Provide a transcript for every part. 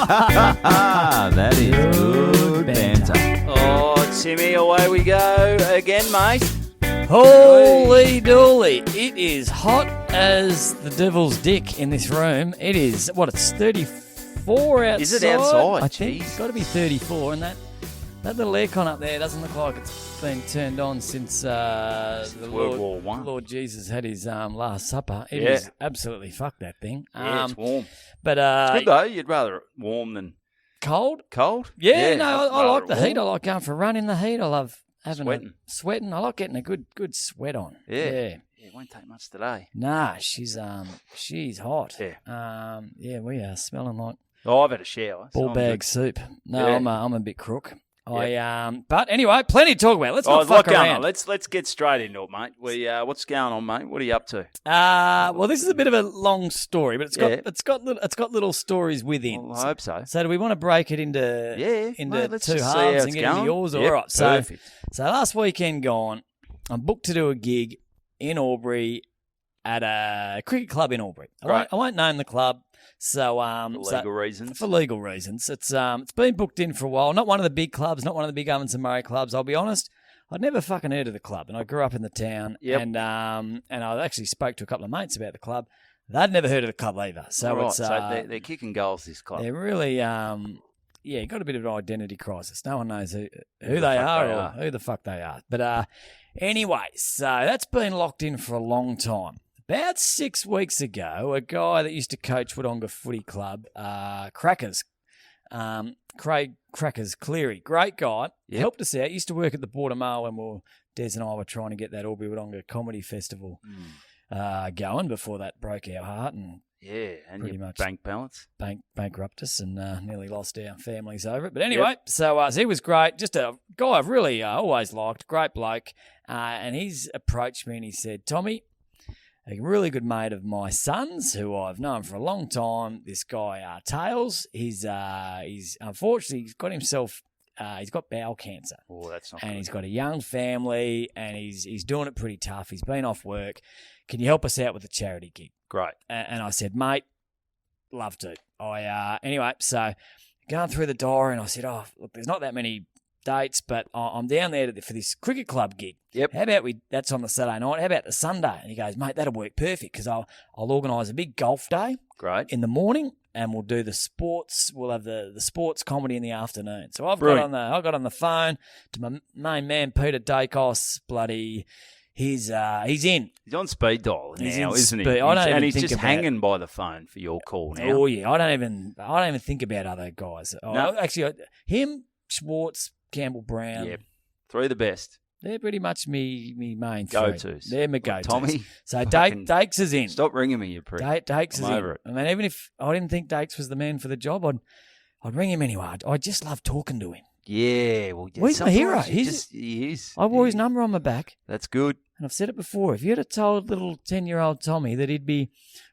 That is good banter. Oh, Timmy, away we go again, mate. Holy dooly. It is hot as the devil's dick in this room. It is, it's 34 outside? Is it outside? I think Jeez. it's got to be 34, and that little aircon up there doesn't look like it's been turned on since the World War One. Lord Jesus had his Last Supper. It Yeah. is absolutely fucked, that thing. Yeah, it's warm. But It's good, though. You'd rather warm than cold? cold? Yeah, no, I like the warm. heat. I like going for a run in the heat. I love having Sweating. I like getting a good sweat on. Yeah. Yeah. Yeah, it won't take much today. Nah, she's hot. Yeah. Yeah, we are smelling like Oh, I've had a shower. so ball I'm bag good. soup. No, Yeah. I'm a bit crook. But anyway, plenty to talk about. Let's not There's a lot fuck going around. on. Let's get straight into it, mate. What's going on, mate? What are you up to? Well, this is a bit of a long story, but Yeah. it's got little stories within. Well, I hope so. So do we want to break it into mate, let's two just see how halves it's and get going. into yours? Yep, All right. perfect. So last weekend gone, I'm booked to do a gig in Albury at a cricket club in Albury. Right. I won't name the club. So For legal reasons. For legal reasons. It's been booked in for a while. Not one of the big clubs, not one of the big Ovens and Murray clubs, I'll be honest. I'd never fucking heard of the club, and I grew up in the town. Yep. And I actually spoke to a couple of mates about the club. They'd never heard of the club either. So Right, it's so they're kicking goals, this club. they're really got a bit of an identity crisis. No one knows who the they fuck are they or are. who the fuck they are. But anyway, so that's been locked in for a long time. About 6 weeks ago, a guy that used to coach Wodonga Footy Club, Crackers, Craig Crackers Cleary, great guy, Yep. helped us out. Used to work at the Border Mail when Des and I were trying to get that Albury Wodonga Comedy Festival going before that broke our heart and Yeah, and pretty your much bank balance. bankrupt us and nearly lost our families over it. But anyway, so he was great. Just a guy I've really always liked. Great bloke. And he's approached me and he said, Tommy, a really good mate of my son's who I've known for a long time, this guy Tails, he's unfortunately he's got himself he's got bowel cancer. Oh, that's not And good. he's got a young family and he's doing it pretty tough. He's been off work. Can you help us out with a charity gig? Great. And I said, mate, love to. Anyway, so going through the diary and I said, look, there's not that many dates, but I'm down there for this cricket club gig. Yep. How about that's on the Saturday night? How about the Sunday? And he goes, mate, that'll work perfect because I'll organise a big golf day Great. in the morning and we'll do the sports. We'll have the sports comedy in the afternoon. So I got on the phone to my main man, Peter Daicos, bloody... He's in. He's on speed dial He's now, in isn't he? speed- I don't even And he's think just about hanging by the phone for your call now. Oh yeah, I don't even think about other guys. No. Actually, him, Schwartz, Campbell Brown. Yep. Three of the best. They're pretty much me main three. Go-tos. They're my go-tos. Tommy, So fucking- Daics is in. Stop ringing me, you prick. Daics is I'm in. over it. I mean, even if I didn't think Daics was the man for the job, I'd ring him anyway. I just love talking to him. Yeah, well, Well, he's my hero. sometimes he is. I wore his number on my back, That's good. and I've said it before. If you'd have told little 10-year-old Tommy that he'd be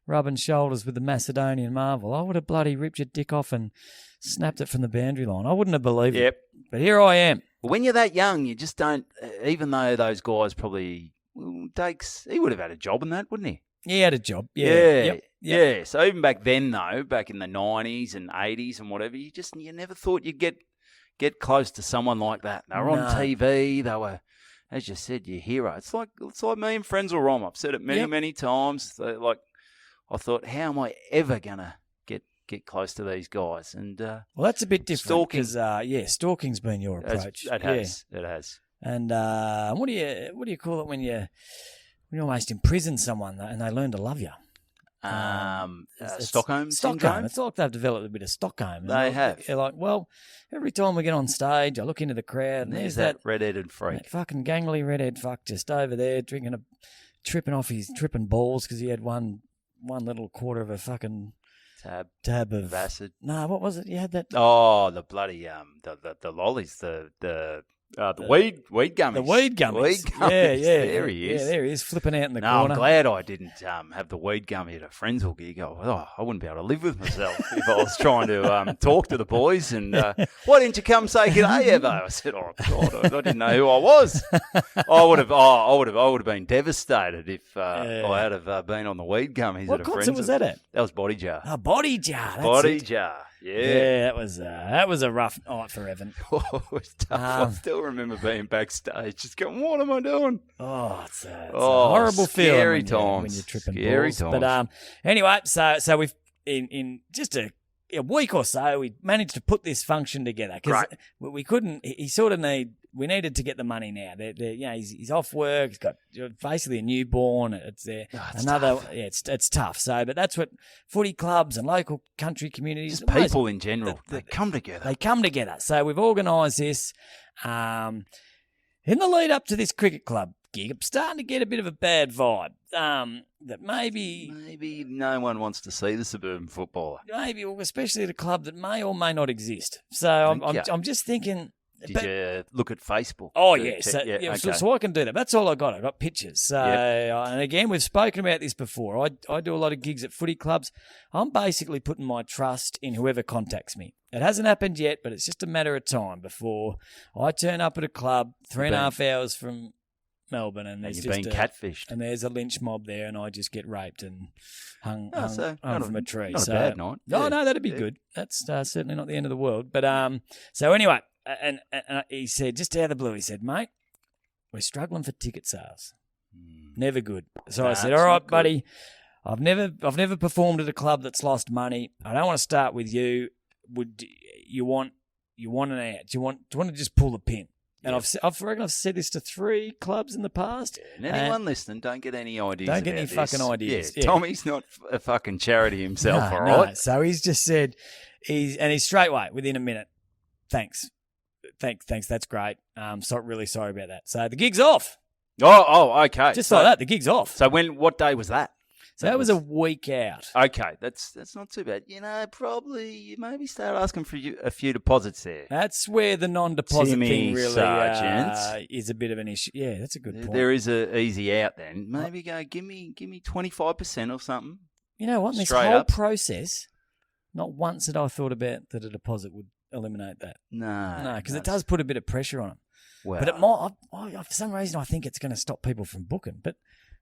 rubbing shoulders with the Macedonian Marvel, I would have bloody ripped your dick off and snapped it from the boundary line. I wouldn't have believed Yep. it. But here I am. Well, when you're that young, you just don't. Even though those guys probably, Daics, he would have had a job in that, wouldn't he? He had a job. Yeah. Yeah. Yep. So even back then, though, back in the 90s and 80s and whatever, you never thought you'd get close to someone like that. They were on No. TV. They were, as you said, your hero. It's like me and Frenzal Rom. I've said it many times. I thought, how am I ever gonna get close to these guys? And Well, that's a bit different. Stalking. Because, stalking's been your approach. it has. And what do you call it when you almost imprison someone and they learn to love you? It's Stockholm syndrome. It's like they've developed a bit of Stockholm. They have. They're like, well, every time we get on stage, I look into the crowd and There's there's that red-headed freak. that fucking gangly redhead fuck just over there tripping balls because he had one little quarter of a fucking tab of acid. No, what was it? You had that. Oh, the bloody the lollies, the weed gummies. The weed gummies. Weed gummies. Yeah. There he is. Yeah, there he is, flipping out in the No, corner. I'm glad I didn't have the weed gummy at a Frenzal gig. I wouldn't be able to live with myself if I was trying to talk to the boys. And why didn't you come say g'day, Evo? I said, oh God, I didn't know who I was. I would have been devastated if I had have been on the weed gummies What at a concert Frenzal. was that at? That was Body Jar. Oh, Body Jar. That's Body it. Jar. Yeah. That was a rough night for Evan. Oh, it's tough. I still remember being backstage, just going, "What am I doing?" Oh, it's a horrible feeling when you're tripping Scary balls. times. But anyway, so we've in just a week or so, we managed to put this function together because we couldn't. We needed to get the money now. He's off work. He's got basically a newborn. It's tough. It's tough. So, but that's what footy clubs and local country communities, just people in general, they come together. They come together. So we've organised this in the lead up to this cricket club gig. I'm starting to get a bit of a bad vibe that maybe no one wants to see the suburban footballer. Maybe, especially at a club that may or may not exist. So I'm just thinking. Did you look at Facebook? Oh, yeah. Okay. So I can do that. That's all I got. I got pictures. So, and again, we've spoken about this before. I do a lot of gigs at footy clubs. I'm basically putting my trust in whoever contacts me. It hasn't happened yet, but it's just a matter of time before I turn up at a club 3.5 hours from Melbourne and there's just catfished. And there's a lynch mob there and I just get raped and hung from a tree. Not a bad night. No, that'd be good. That's certainly not the end of the world. But so anyway, and he said, just out of the blue, he said, "Mate, we're struggling for ticket sales. Never good." So I said, "All right, buddy, I've never performed at a club that's lost money. I don't want to start with you. Would you want an out? Do you want to just pull the pin?" And I've said this to 3 clubs in the past. Yeah, and anyone listening, don't get any ideas. Don't get any fucking ideas. Yeah, Tommy's not a fucking charity himself, all right? No. So he's just said, he's straight away within a minute. Thanks. That's great. Really sorry about that. So the gig's off. Oh, okay. Just like that, the gig's off. So what day was that? So that was a week out. Okay, that's not too bad. Probably you maybe start asking for a few deposits there. That's where the non-deposit thing really Sargent. is a bit of an issue. Yeah, that's a good point. There is a easy out then. Maybe go give me 25% or something. You know what? In this whole process, not once had I thought about that a deposit would eliminate that. No, because it does put a bit of pressure on them. Well, but it might. For some reason, I think it's going to stop people from booking. But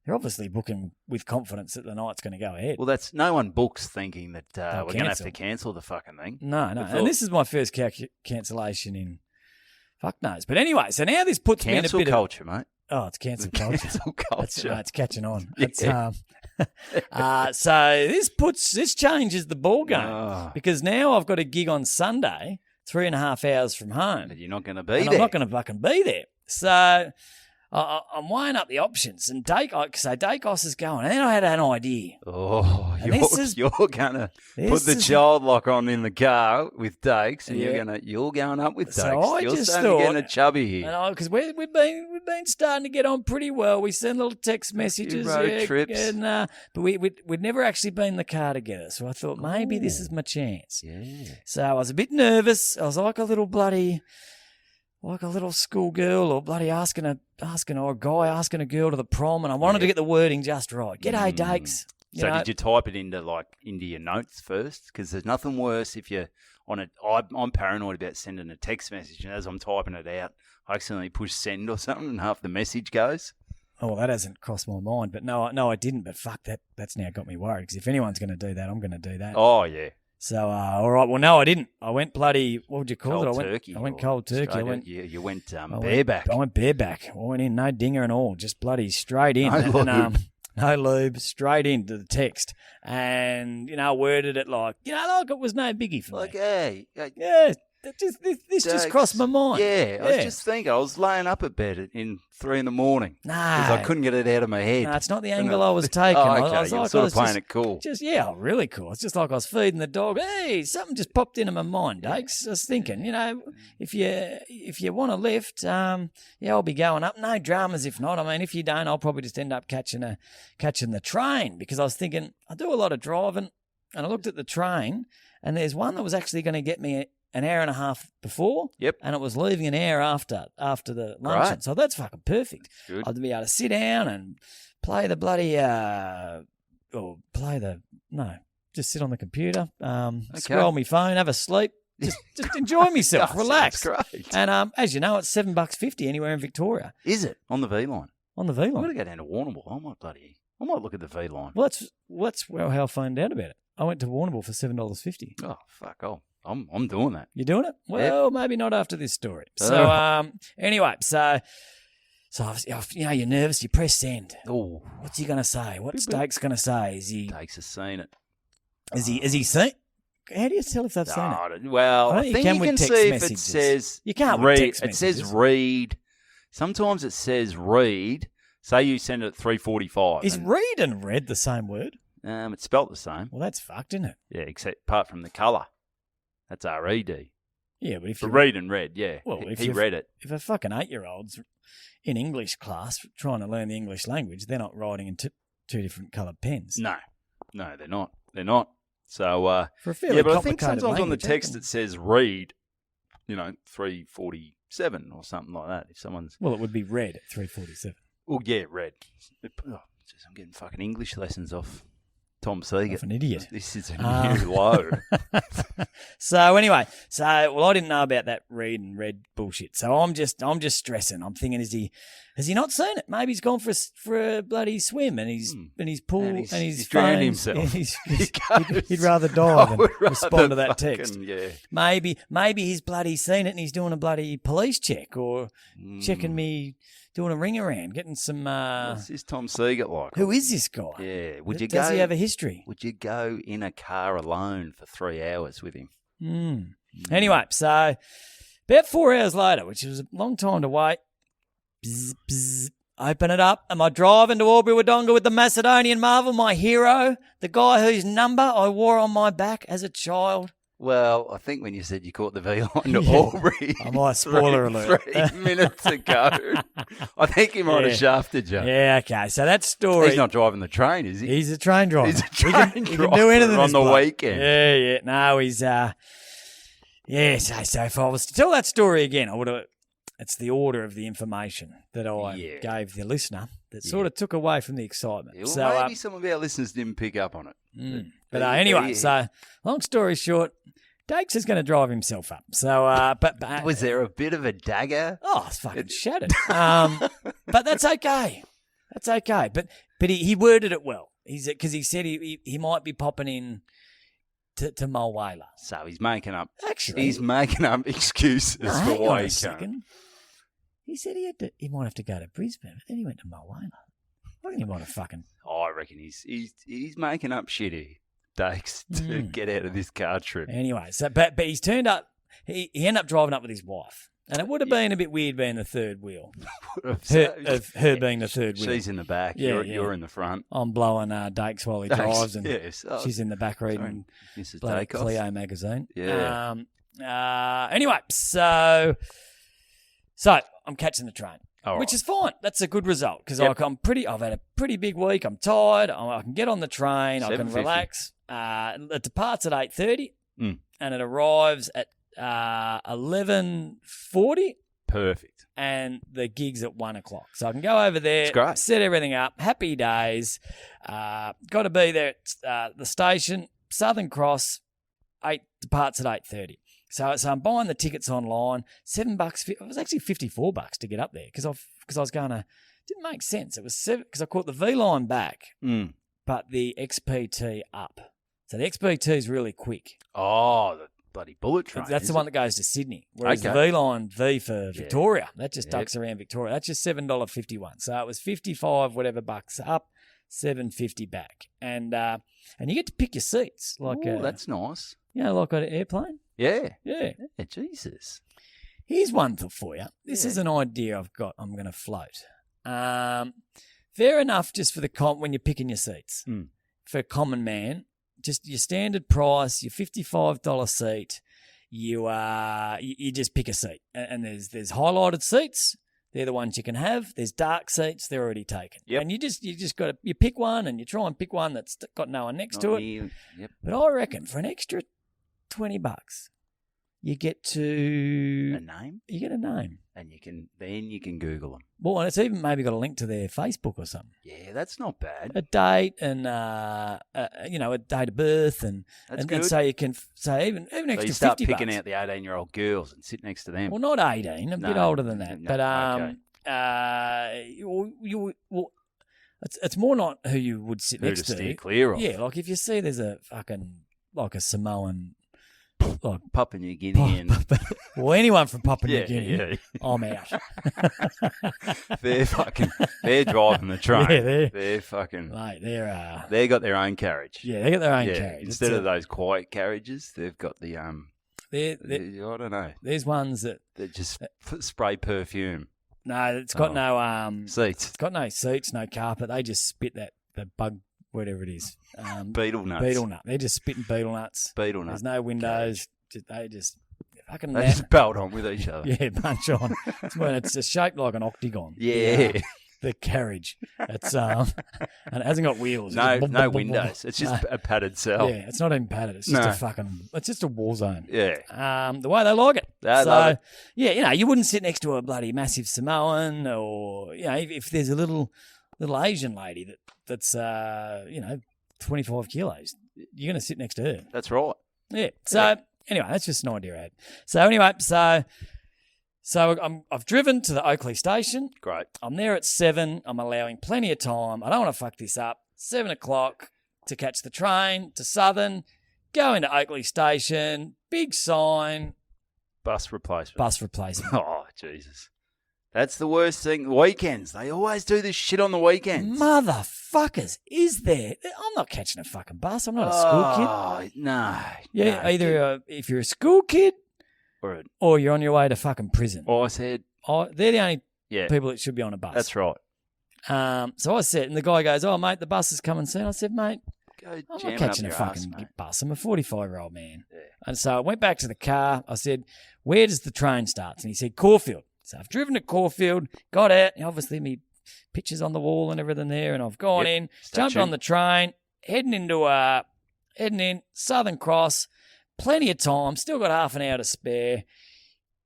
they're obviously booking with confidence that the night's going to go ahead. Well, no one books thinking that we're going to have to cancel the fucking thing. No. And this is my first cancellation in fuck knows. But anyway, so now this puts me in a bit culture, mate. Oh, it's cancel culture. Cancel culture. It's catching on. Yeah. So this changes the ball game because now I've got a gig on Sunday, 3.5 hours from home. But you're not going to be there. I'm not going to fucking be there. So I'm weighing up the options, and Daicos is going, and then I had an idea. Oh, you're going to put the child lock on in the car with Daics, and you're going up with Daics. So you're starting to get a chubby here. Because we've been starting to get on pretty well. We send little text messages, road trips, and but we'd never actually been in the car together. So I thought maybe this is my chance. Yeah. So I was a bit nervous. I was like a little schoolgirl or bloody asking a guy asking a girl to the prom, and I wanted to get the wording just right. G'day, Daics. Did you type it into your notes first? Because there's nothing worse if you're on it. I'm paranoid about sending a text message, and as I'm typing it out, I accidentally push send or something, and half the message goes. Oh, well, that hasn't crossed my mind, but no, I didn't. But fuck, that's now got me worried because if anyone's going to do that, I'm going to do that. Oh yeah. So, all right. Well, no, I didn't. I went bloody, what would you call cold it? Turkey. I went cold turkey. You went bareback. I went bareback. I went in, no dinger and all, just bloody straight in. No lube, straight into the text. And, worded it like it was no biggie for me. Like, hey. Yeah. This just crossed my mind. Yeah, I was just thinking. I was laying up at bed in 3 a.m. because I couldn't get it out of my head. No, it's not the angle I was taking. Oh, okay. I was You're like, sort of playing it cool. Really cool. It's just like I was feeding the dog. Hey, something just popped into my mind, Daics. I was thinking, if you want a lift, I'll be going up. No dramas if not. I mean, if you don't, I'll probably just end up catching the train because I was thinking I do a lot of driving, and I looked at the train, and there's one that was actually going to get me an hour and a half before, and it was leaving an hour after the luncheon. Right. So that's fucking perfect. Good. I'd be able to sit down and play the bloody, just sit on the computer, scroll my phone, have a sleep, just enjoy myself, relax. That's great. And as you know, it's $7.50 anywhere in Victoria. Is it on the V line? On the V line. I'm going to go down to Warrnambool. I might look at the V line. Well, that's how I found out about it. I went to Warrnambool for $7.50. Oh fuck! I'm doing that. You're doing it? Well, maybe not after this story. So, anyway, so you're nervous. You press send. Oh, what's he going to say? What's Daics going to say? Daics has seen it. Is he seen? How do you tell if they've seen it? Well, I think you can see if it says you can't read. Text it messages. says read. Sometimes it says read. Say you send it at 3:45. Is read and read the same word? It's spelt the same. Well, that's fucked, isn't it? Yeah, except apart from the colour. That's RED. Yeah, but if you read and read, yeah. Well, he read it. If a fucking 8-year-old's in English class trying to learn the English language, they're not writing in two different coloured pens. No, they're not. They're not. So, for a fairly but I think sometimes language, on the text it says read, 3:47 or something like that. If someone's it would be read at 3:47. Well, yeah, read. Oh, geez, I'm getting fucking English lessons off Tom Siegert. An idiot. This is a new low. So anyway, I didn't know about that read and read bullshit. So I'm just stressing. I'm thinking, has he not seen it? Maybe he's gone for a bloody swim and he's pool and he's drowned himself. He'd rather die than respond to that text. Yeah. Maybe he's bloody seen it and he's doing a bloody police check or checking me. Doing a ring around, getting some. What's this Tom Siegert like? Who is this guy? Yeah, Does he have a history? Would you go in a car alone for 3 hours with him? Anyway, so about 4 hours later, which was a long time to wait. Bzz, bzz, open it up. Am I driving to Albury Wodonga with the Macedonian Marvel, my hero, the guy whose number I wore on my back as a child? Well, I think when you said you caught the V line to Albury, I might spoiler alert 3 minutes ago, I think he might have shafted you. Yeah, okay. So that story. He's not driving the train, is he? He's a train driver. He's a train driver. He can do anything on the weekend. Yeah. No, he's. So if I was to tell that story again, I would have. It's the order of the information that I gave the listener that sort of took away from the excitement. Yeah, well, maybe some of our listeners didn't pick up on it. But anyway, so long story short, Daics is going to drive himself up. So, but was there a bit of a dagger? Oh, it's fucking shattered. But that's okay. That's okay. But he worded it well. Because he said he might be popping in to Mulwala. So he's making up. Actually, he's making up excuses for why he can't. He said he might have to go to Brisbane, but then he went to Mulwala. I reckon he might have fucking. I reckon he's making up shit here, Daics, to get out of this car trip. Anyway, so but he's turned up. He ended up driving up with his wife, and it would have been a bit weird being the third wheel. Her being the third wheel. She's in the back. Yeah, you're in the front. I'm blowing Daics while he drives, and she's in the back reading Mrs. bloody Daicos. Cleo magazine. Yeah. Anyway, so I'm catching the train. All which right. is fine. That's a good result because I've had a pretty big week. I'm tired. I can get on the train. I can relax. It departs at 8:30 and it arrives at 11:40. Perfect. And the gig's at 1 o'clock. So I can go over there, set everything up. Happy days. Got to be there at the station, Southern Cross. Departs at 8:30. So I'm buying the tickets online. $7. It was actually $54 to get up there because I was going to. Didn't make sense. It was $7 because I caught the V line back, but the XPT up. So the XPT is really quick. Oh, the bloody bullet train. That's the one that goes to Sydney. Whereas the V line V for Victoria, that just ducks around Victoria. That's just $7.51. So it was $55 whatever bucks up, $7.50 back, and you get to pick your seats. That's nice. Like on an airplane. Yeah. Yeah. Jesus. Here's one for you. This is an idea I've got. I'm going to float. Fair enough, just for when you're picking your seats. For a common man, just your standard price, your $55 seat. You just pick a seat, and there's highlighted seats. They're the ones you can have. There's dark seats. They're already taken. Yep. And you just got to pick one, and you try and pick one that's got no one next to it. Yep. But I reckon for an extra $20, you get a name. You get a name, and you can Google them. Well, and it's even maybe got a link to their Facebook or something. Yeah, that's not bad. A date and a date of birth and so you can even extra $50. You start picking out the 18-year-old girls and sit next to them. Well, not 18, a bit older than that. But it's more not who you would sit next to. Steer clear of. Yeah, like if you see there's a fucking like a Samoan like Papua New Guinea and well, anyone from Papua New yeah, Guinea, yeah. I'm out. They're driving the train. Yeah, they're fucking. Mate, They got their own carriage. yeah, they got their own Yeah, carriage. instead of those quiet carriages, they've got the they're, I don't know. there's ones that Just spray perfume. no, it's got no Seats. it's got no seats, no carpet. They just spit the bug, whatever it is, Beetle nuts. beetle nut. They're just spitting beetle nuts. Beetle nuts. There's no windows. They just fucking They just belt on with each other. yeah, bunch on. It's when it's just shaped like an octagon. Yeah. The carriage. It's and it hasn't got wheels. No, It's just no windows. It's just a padded cell. Yeah, it's not even padded. It's just No. it's just a war zone. Yeah. The way they like it. They love it. Yeah, you wouldn't sit next to a bloody massive Samoan or if there's a little Asian lady that's 25 kilos, you're going to sit next to her. That's right. Yeah. So anyway, that's just an idea I had. So anyway, I've driven to the Oakley station. Great. I'm there at 7. I'm allowing plenty of time. I don't want to fuck this up. 7 o'clock to catch the train to Southern, go into Oakley station, big sign, Bus replacement. bus replacement. Oh, Jesus. That's the worst thing. Weekends. They always do this shit on the weekends. Motherfuckers, is there? I'm not catching a fucking bus. I'm not a school kid. Oh, no. Yeah, no. either if you're a school kid or you're on your way to fucking prison. Or I said, They're the only yeah, people that should be on a bus. that's right. So I said, and the guy goes, "Oh, mate, the bus is coming soon." I said, "Mate, Go I'm jam not it catching up a your fucking ass, mate. bus. I'm a 45-year-old man." Yeah. And so I went back to the car. I said, "Where does the train start?" And he said, "Caulfield." So I've driven to Caulfield, got out, and obviously me pictures on the wall and everything there, and I've gone in, jumped Statue. on the train, heading in Southern Cross, plenty of time, still got half an hour to spare.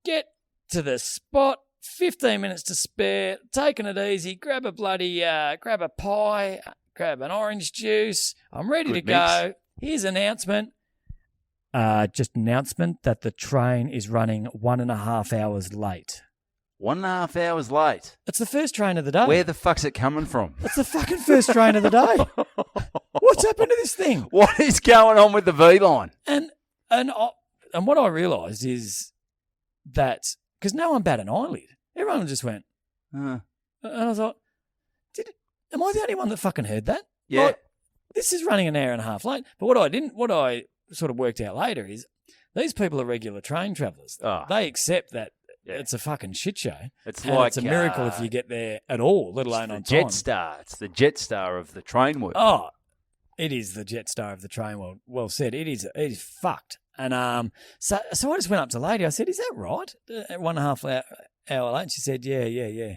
Get to the spot, 15 minutes to spare, taking it easy, grab a pie, grab an orange juice. I'm ready Good to go. Here's announcement. Just announcement that the train is running 1.5 hours late. 1.5 hours late. It's the first train of the day. Where the fuck's it coming from? It's the fucking first train of the day. What's happened to this thing? What is going on with the V line? And what I realised is that because no one bat an eyelid, everyone just went. And I was like, am I the only one that fucking heard that? Yeah. Like, this is running an hour and a half late. But what I sort of worked out later is these people are regular train travellers. Oh. They accept that Yeah. it's a fucking shit show. It's and like it's a miracle if you get there at all, let alone on the time. Jetstar. It's the Jetstar of the train world. Oh, it is the Jetstar of the train world. Well said. It is fucked. And so I just went up to the lady. I said, "Is that right? 1.5 hour late?" And she said, "Yeah."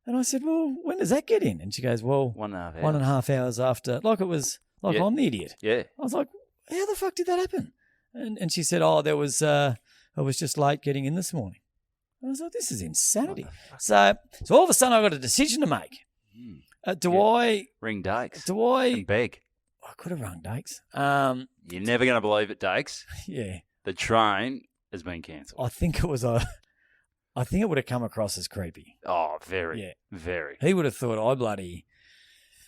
And I said, "Well, when does that get in?" And she goes, "Well, 1.5 hours. 1.5 hours after." Like it was like Yeah. I'm the idiot. Yeah. I was like, "How the fuck did that happen?" And she said, "Oh, there was I was just late getting in this morning." I was like, "This is insanity." So all of a sudden, I got a decision to make. Ring Daics. Do I? And beg. I could have rung Daics. You're never going to believe it, Daics. Yeah. The train has been cancelled. I think it was I think it would have come across as creepy. Oh, very. Yeah. Very. He would have thought I bloody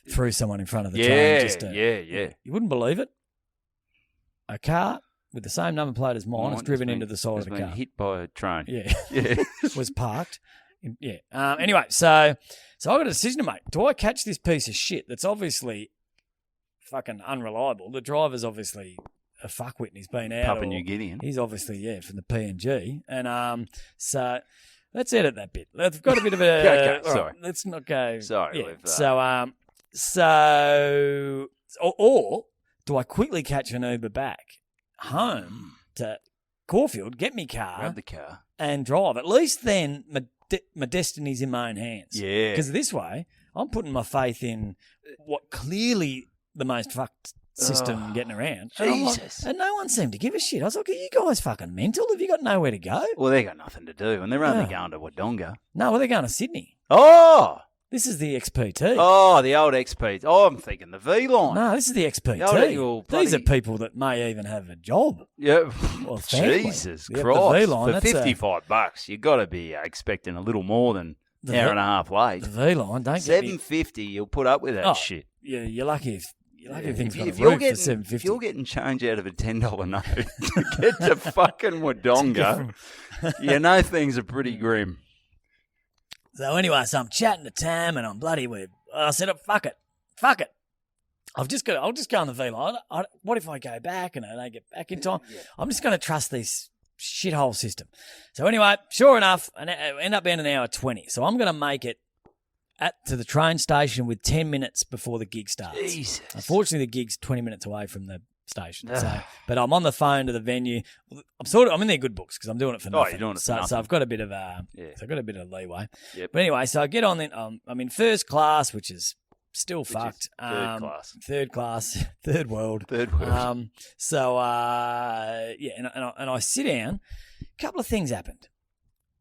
threw someone in front of the train. Yeah. You wouldn't believe it. A car with the same number plate as mine has driven into the side of the been car. hit by a train. Yeah. Yeah. Was parked. Yeah. Anyway, so I got a decision to make. Do I catch this piece of shit that's obviously fucking unreliable? The driver's obviously a fuckwit and he's been out. Papua New Guinea. He's obviously, from the PNG. And so let's edit that bit. We've got a bit of a... Okay, all sorry. right, let's not go... Sorry. Yeah. So or do I quickly catch an Uber back home to Caulfield, get me car, Grab the car. and drive? At least then my destiny's in my own hands. Yeah. Because this way, I'm putting my faith in what clearly the most fucked system getting around. And I'm like- Jesus. and no one seemed to give a shit. I was like, are you guys fucking mental? Have you got nowhere to go? Well, they got nothing to do, and they're only Yeah. going to Wodonga. No, well, they're going to Sydney. Oh! This is the XPT. Oh, the old XP. Oh, I'm thinking the V line. No, this is the XPT. The old eagle These are bloody- people that may even have a job. Yeah. Well, family. Jesus Yep, the Christ. V-line, For that's a- $55, you got to be expecting a little more than The hour V- and a half late. The V line, don't get me. $7.50, you'll put up with that Oh, shit. You're lucky if You're lucky thing's got a if you're roof for getting, $7.50. if you're getting change out of a $10 note to get to fucking Wodonga, you know things are pretty grim. So anyway, so I'm chatting to Tam, and I'm bloody with. I said, fuck it. I'll just go on the V line. What if I go back and I don't get back in time? Yeah. I'm just going to trust this shithole system. So anyway, sure enough, and it ended up being an hour 20. So I'm going to make it to the train station with 10 minutes before the gig starts. Jesus. Unfortunately, the gig's 20 minutes away from the station. But I'm on the phone to the venue. I'm in their good books because I'm doing it for nothing. You're doing it for so nothing. I've got a bit of leeway. Yep. But anyway, so I get on then. I'm in first class, which is still fucked. Third class. Third world. Third world. And I sit down. A couple of things happened.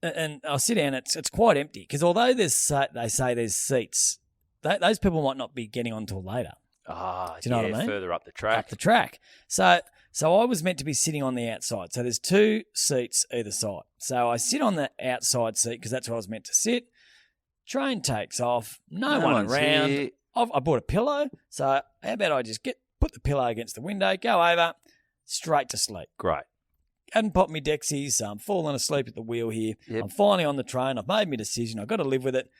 And I sit down. It's quite empty because although they say there's seats, those people might not be getting on until later. Do you know what I mean? Further up the track. Up the track. So I was meant to be sitting on the outside. So there's 2 seats either side. So I sit on the outside seat because that's where I was meant to sit. Train takes off. No one around. Here. I bought a pillow. So how about I just put the pillow against the window, go over, straight to sleep. Great. Hadn't popped me Dexies. I'm falling asleep at the wheel here. Yep. I'm finally on the train. I've made my decision. I've got to live with it.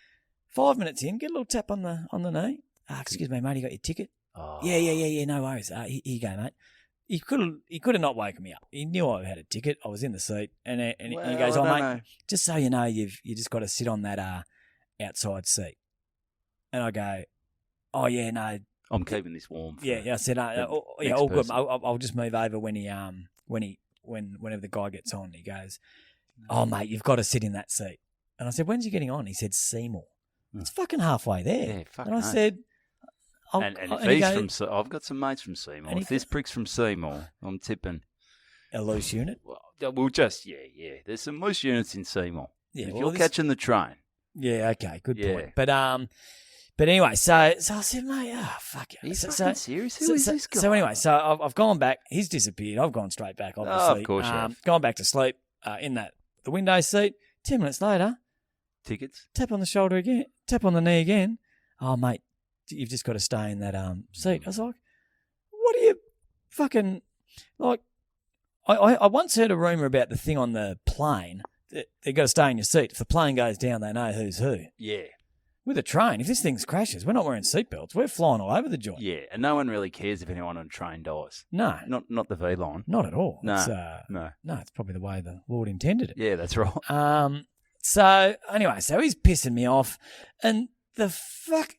5 minutes in, get a little tap on the knee. Excuse me, mate, you got your ticket? Oh. Yeah, no worries. Here you go, mate. He could have not woken me up. He knew I had a ticket. I was in the seat. And he goes, mate, just so you know, you just got to sit on that outside seat. And I go, oh, yeah, no. I'm keeping this warm. I said, all good. I'll just move over whenever the guy gets on. He goes, oh, mate, you've got to sit in that seat. And I said, when's he getting on? He said, Seymour. It's fucking halfway there. Yeah, and I said, I've got some mates from Seymour. If this prick's from Seymour, I'm tipping a loose unit. Well, we'll just There's some loose units in Seymour. Yeah, if you're catching the train. Yeah, okay, good point. But anyway, so I said, mate, fuck it. Are you fucking serious? Who is this guy? So anyway, so I've gone back. He's disappeared. I've gone straight back, obviously. Of course you have. Gone back to sleep in the window seat. 10 minutes later, tickets. Tap on the shoulder again. Tap on the knee again. Oh, mate, you've just got to stay in that seat. I was like, what are you fucking like? I once heard a rumour about the thing on the plane. They've got to stay in your seat. If the plane goes down, they know who's who. Yeah. With a train, if this thing crashes, we're not wearing seatbelts. We're flying all over the joint. Yeah, and no one really cares if anyone on a train dies. No. Not the V-line. Not at all. No. No, it's probably the way the Lord intended it. Yeah, that's right. So, anyway, so he's pissing me off. And the fuck,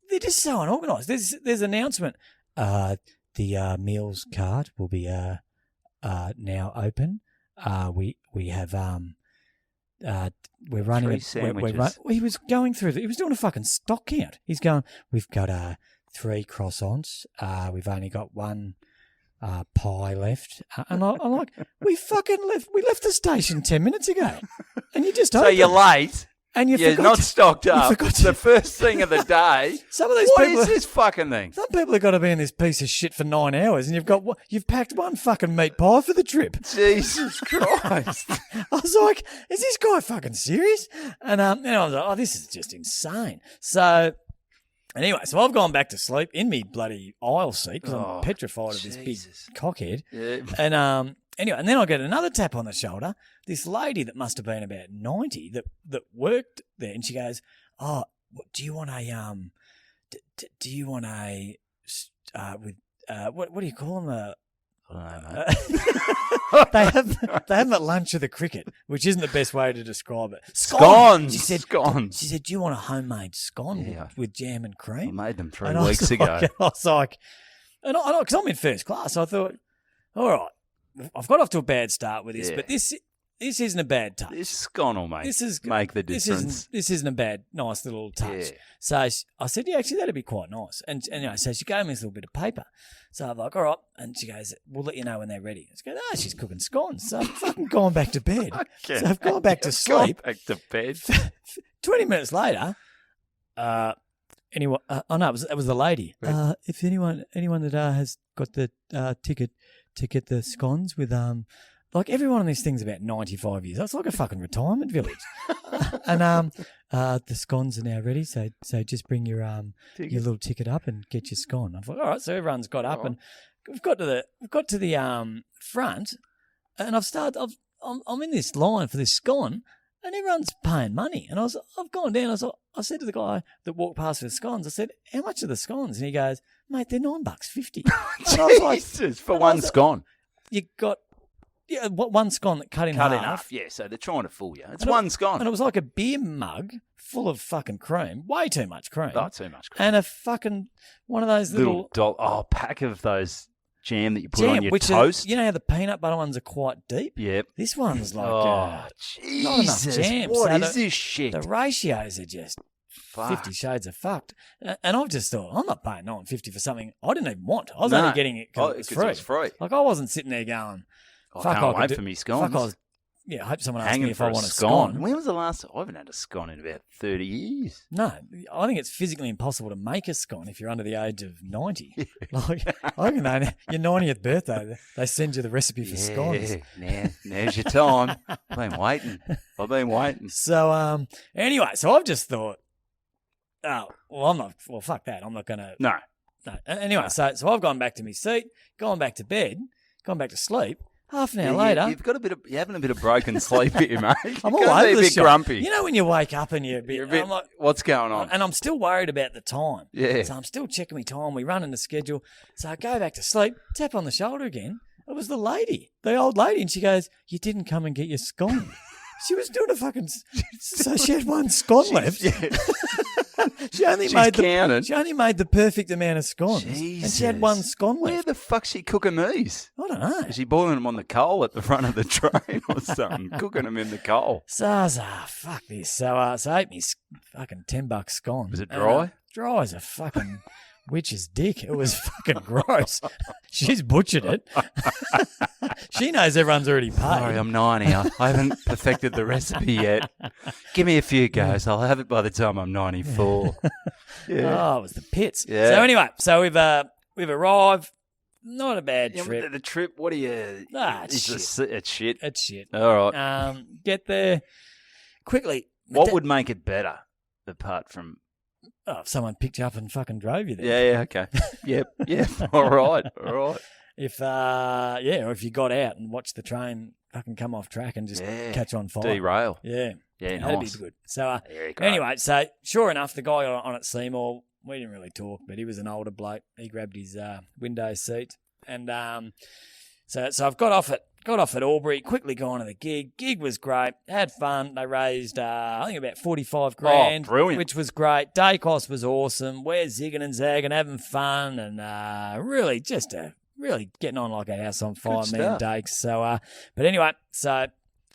they're just so unorganised. There's an announcement. The meals cart will be now open. We have... we're running he was going through he was doing a fucking stock count. He's going, we've got 3 croissants, we've only got 1 pie left, and I'm like, we left the station 10 minutes ago, and you just so you're late. And you're not stocked up. It's the first thing of the day. Some of these what people is this fucking thing? Some people have got to be in this piece of shit for 9 hours, and you've packed 1 fucking meat pie for the trip. Jesus Christ! I was like, is this guy fucking serious? And I was like, oh, this is just insane. So anyway, so I've gone back to sleep in me bloody aisle seat because I'm petrified of this big cockhead. Yeah. And anyway, and then I get another tap on the shoulder. This lady that must have been about 90 that worked there, and she goes, "Oh, do you want a do you want a what do you call them? I don't know, they have them at lunch of the cricket, which isn't the best way to describe it. Scones. She said, scones. She said, "Do you want a homemade scone with jam and cream?" I made them 3 weeks ago. I was like, and I because I'm in first class, I thought, all right, I've got off to a bad start with this, but this isn't a bad touch. This scone will make the difference. This isn't a bad, nice little touch. Yeah. So I said, yeah, actually, that'd be quite nice. And anyway, so she gave me this little bit of paper. So I'm like, all right. And she goes, we'll let you know when they're ready. I go, she's cooking scones. So I've fucking gone back to bed. So I've gone back to sleep. Back to bed. 20 minutes later, it was the lady. Right. If anyone that has got the ticket to get the scones with like everyone on this thing's about 95 years. That's like a fucking retirement village. And the scones are now ready, so just bring your little ticket up and get your scone. I thought, all right, so everyone's got up and we've got to the front, and I'm in this line for this scone, and everyone's paying money. And I've gone down. I said to the guy that walked past with the scones, I said, how much are the scones? And he goes, mate, they're $9.50. And I was like, Jesus, for one scone. You got one scone that cut in half. Yeah, so they're trying to fool you. It's one scone. And it was like a beer mug full of fucking cream. Way too much cream. Oh, too much cream. And a fucking one of those little pack of those jam that you put on your toast. You know how the peanut butter ones are quite deep? Yep. This one's like Jesus, not enough jam. What so is this shit? The ratios are just 50 shades of fucked. And I've just thought, I'm not paying $9.50 for something I didn't even want. I was only getting it because it was free. Like, I wasn't sitting there going, I can't wait for me scones. I hope someone asked me if I want a scone. When was the last? I haven't had a scone in about 30 years. No, I think it's physically impossible to make a scone if you're under the age of 90. Like, I reckon your 90th birthday, they send you the recipe for scones. Now's your time. I've been waiting. So, anyway, so I've just thought, fuck that. I'm not going to. No. Anyway, so I've gone back to my seat, gone back to bed, gone back to sleep. Half an hour later, you're having a bit of broken sleep here, mate. I'm all over the shop. Grumpy. You know when you wake up and you're a bit I'm like, what's going on? And I'm still worried about the time. Yeah. So I'm still checking my time. We run in the schedule. So I go back to sleep, tap on the shoulder again. It was the old lady, and she goes, "You didn't come and get your scone." She was doing a fucking. So she had one scone left. Yeah. She only made the perfect amount of scones. Jesus. And she had one scone left. Where the fuck's she cooking these? I don't know. Is she boiling them on the coal at the front of the train or something? Cooking them in the coal. So I was fuck this. So I ate me fucking $10 scone. Was it dry? Dry as a fucking witch's dick. It was fucking gross. She's butchered it. She knows everyone's already paid. Sorry, I'm 90. I haven't perfected the recipe yet. Give me a few goes. I'll have it by the time I'm 94. Yeah. Oh, it was the pits. Yeah. So anyway, we've arrived. Not a bad trip. The trip, what do you... It's shit. It's shit? It's shit. All right. Get there quickly. What would make it better, apart from... Oh, if someone picked you up and fucking drove you there. Yeah, okay. Yep. All right. If or if you got out and watched the train fucking come off track and just catch on fire. Derail. Yeah. Yeah, that'd nice. be good. So anyway, so sure enough, the guy on at Seymour, we didn't really talk, but he was an older bloke. He grabbed his window seat, and so I've got off at Albury, quickly gone to the gig. Gig was great, had fun. They raised I think about 45 grand, brilliant, which was great. Daicos was awesome. We're zigging and zagging, having fun, and really getting on like a house on fire, me and Daics. So, but anyway, so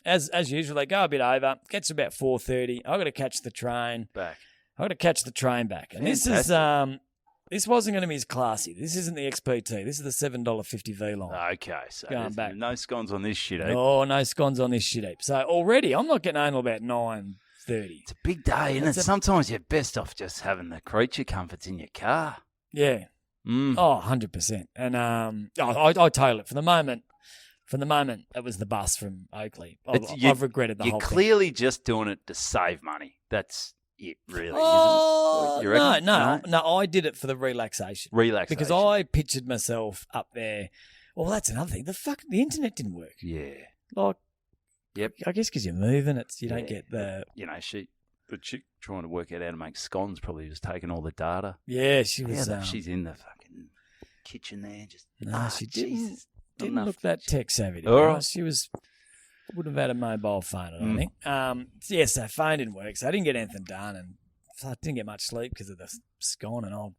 as usual, they go a bit over. Gets to about 4:30. I've got to catch the train back. And this wasn't going to be as classy. This isn't the XPT. This is the $7.50 V line. Okay, so going back. No scones on this shit heap. Oh, no scones on this shit heap. So already, I'm not getting home until about 9:30. It's a big day, isn't it? Sometimes you're best off just having the creature comforts in your car. Yeah. Oh, 100%. And I tail it for the moment. It was the bus from Oakley. I've regretted the whole thing. You're clearly just doing it to save money. That's it, really, oh, isn't it? No, I did it for the relaxation. Because I pictured myself up there. Well, that's another thing. The internet didn't work. Yeah. Like, yep. I guess because you're moving, you don't get the... The chick trying to work out how to make scones probably was taking all the data. Yeah, she was... she's in the fucking kitchen there. She didn't look that tech savvy. She wouldn't have had a mobile phone, I don't think. So phone didn't work, so I didn't get anything done, and so I didn't get much sleep because of the scone and old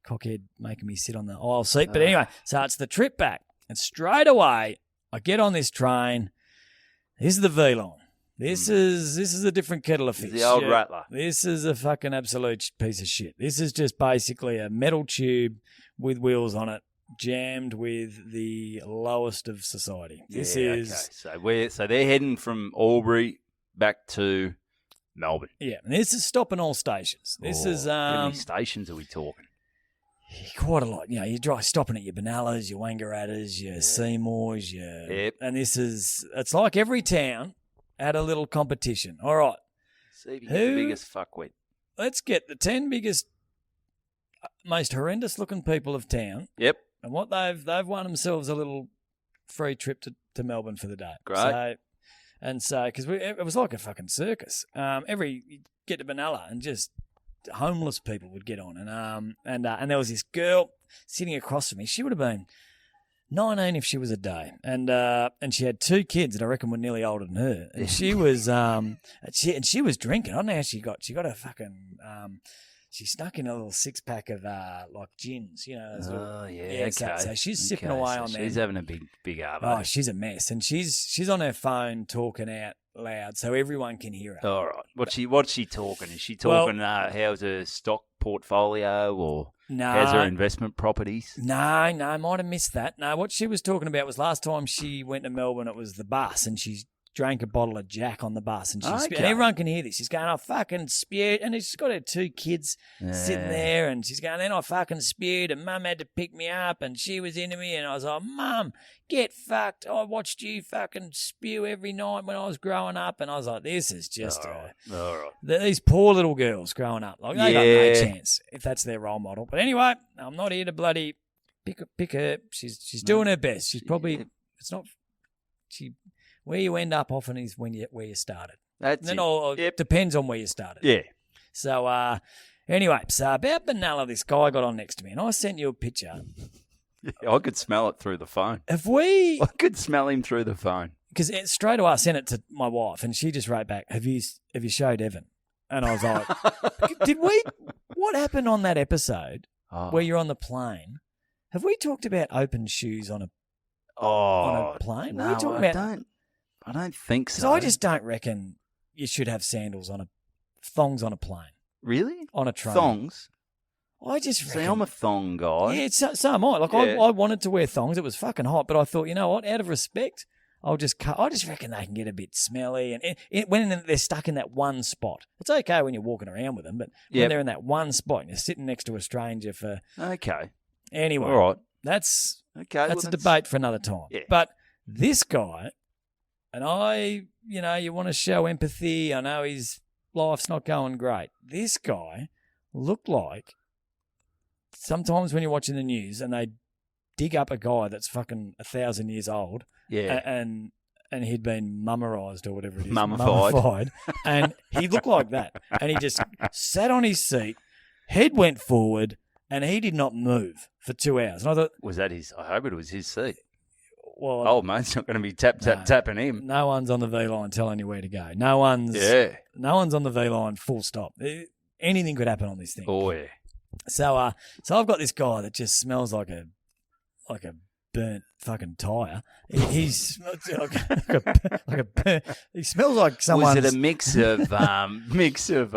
cockhead making me sit on the aisle seat. But anyway, so it's the trip back, and straight away I get on this train. This is the V-line. This is a different kettle of fish. The old rattler. This is a fucking absolute piece of shit. This is just basically a metal tube with wheels on it, jammed with the lowest of society. This is okay. So they're heading from Albury back to Melbourne. Yeah, and this is stopping all stations. This is how many stations are we talking? quite a lot. You know, you're stopping at your Benallas, your Wangaratta's, your Seymour's, and it's like every town had a little competition. All right. See if you get the biggest fuckwit. Let's get the 10 biggest, most horrendous looking people of town. Yep. And what they've won themselves a little free trip to Melbourne for the day. Great. So, because it was like a fucking circus. You get to Benalla and just homeless people would get on, and there was this girl sitting across from me. She would have been 19 if she was a day, and she had 2 kids that I reckon were nearly older than her. And she was she was drinking. I don't know how she got a fucking she snuck in a little 6-pack of like gins, you know. Okay. So she's sipping away on that. She's having a big arvo. Oh, she's a mess, and she's on her phone talking out loud so everyone can hear her. All right. What's she talking? Is she talking how's her stock portfolio or how's her investment properties? No, I might have missed that. No, what she was talking about was last time she went to Melbourne, it was the bus, and she drank a bottle of Jack on the bus, and and everyone can hear this. She's going, I fucking spewed, and she's got her 2 kids sitting there, and she's going, then I fucking spewed, and Mum had to pick me up, and she was into me, and I was like, Mum, get fucked. I watched you fucking spew every night when I was growing up, and I was like, this is just all right. These poor little girls growing up, like they got no chance if that's their role model. But anyway, I'm not here to bloody pick her. She's doing her best. She's probably where you end up often is where you started. That's it depends on where you started. Yeah. So anyway, about Benalla, this guy got on next to me, and I sent you a picture. I could smell it through the phone. I could smell him through the phone. Because straight away I sent it to my wife, and she just wrote back, Have you showed Evan? And I was like, what happened on that episode where you're on the plane? Have we talked about open shoes on a plane? No, I don't think so. Because I just don't reckon you should have sandals thongs on a plane. Really? On a train. Thongs? I just reckon. See, I'm a thong guy. Yeah, so am I. Like, I wanted to wear thongs. It was fucking hot, but I thought, you know what? Out of respect, I just reckon they can get a bit smelly. And when they're stuck in that one spot, it's okay when you're walking around with them, but when they're in that one spot and you're sitting next to a stranger for. Okay. Anyway. All right. That's a debate for another time. Yeah. But this guy, and you want to show empathy. I know his life's not going great. This guy looked like sometimes when you're watching the news and they dig up a guy that's fucking 1,000 years old, and he'd been mummerized or whatever it is, mummified, and he looked like that, and he just sat on his seat, head went forward, and he did not move for 2 hours. And I thought, was that his? I hope it was his seat. Well, old mate's not going to be tapping him. No one's on the V line telling you where to go. No one's on the V line. Full stop. Anything could happen on this thing. Oh yeah. So I've got this guy that just smells like a burnt fucking tire. He smells like a burnt. He smells like someone. Was it a mix of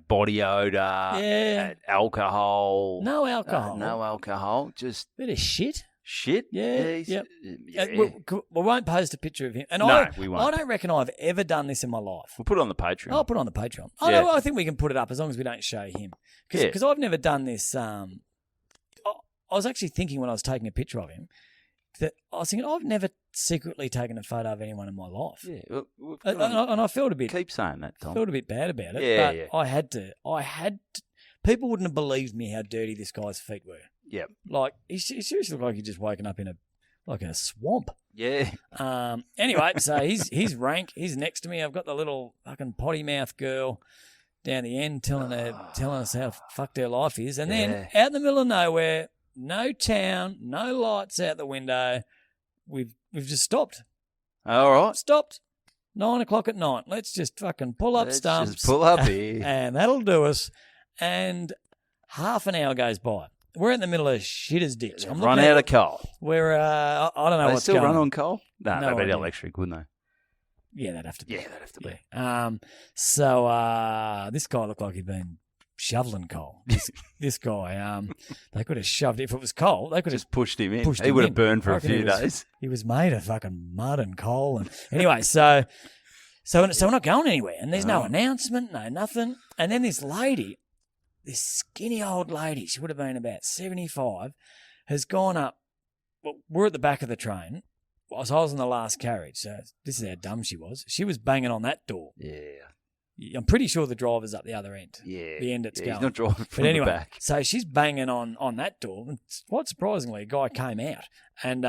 body odor, alcohol? No alcohol. No alcohol. Just bit of shit. Shit? Yeah. We won't post a picture of him. And we won't. I don't reckon I've ever done this in my life. We'll put it on the Patreon. I'll put it on the Patreon. I think we can put it up as long as we don't show him. Because I've never done this. I was actually thinking when I was taking a picture of him that I was thinking I've never secretly taken a photo of anyone in my life. Yeah. And I felt a bit... Keep saying that, Tom. I felt a bit bad about it. Yeah, but I had to. People wouldn't have believed me how dirty this guy's feet were. Yeah. Like, he seriously looked like he'd just woken up in a swamp. Yeah. Anyway, so he's rank. He's next to me. I've got the little fucking potty mouth girl down the end telling us how fucked her life is. And then out in the middle of nowhere, no town, no lights out the window, we've just stopped. All right. Stopped. 9 o'clock at night. Let's just fucking pull up stumps. Just pull up here. And that'll do us. And half an hour goes by. We're in the middle of shitter's ditch. I'm run out of coal. We're, I don't know what's going on. They still run on on coal? No, they'd be electric, wouldn't they? Yeah, they'd have to be. Yeah, they'd have to be. So this guy looked like he'd been shoveling coal. This guy, they could have shoved it. If it was coal, they could have just pushed him in. He would have burned for a few days. He was made of fucking mud and coal. And anyway, so we're not going anywhere. And there's no announcement, no nothing. And then this lady this skinny old lady, she would have been about 75, has gone up. Well, we're at the back of the train. I was in the last carriage, so this is how dumb she was. She was banging on that door. Yeah. I'm pretty sure the driver's up the other end. Yeah. The end it's going. He's not driving from But anyway, the back. so she's banging on that door. And quite surprisingly, a guy came out and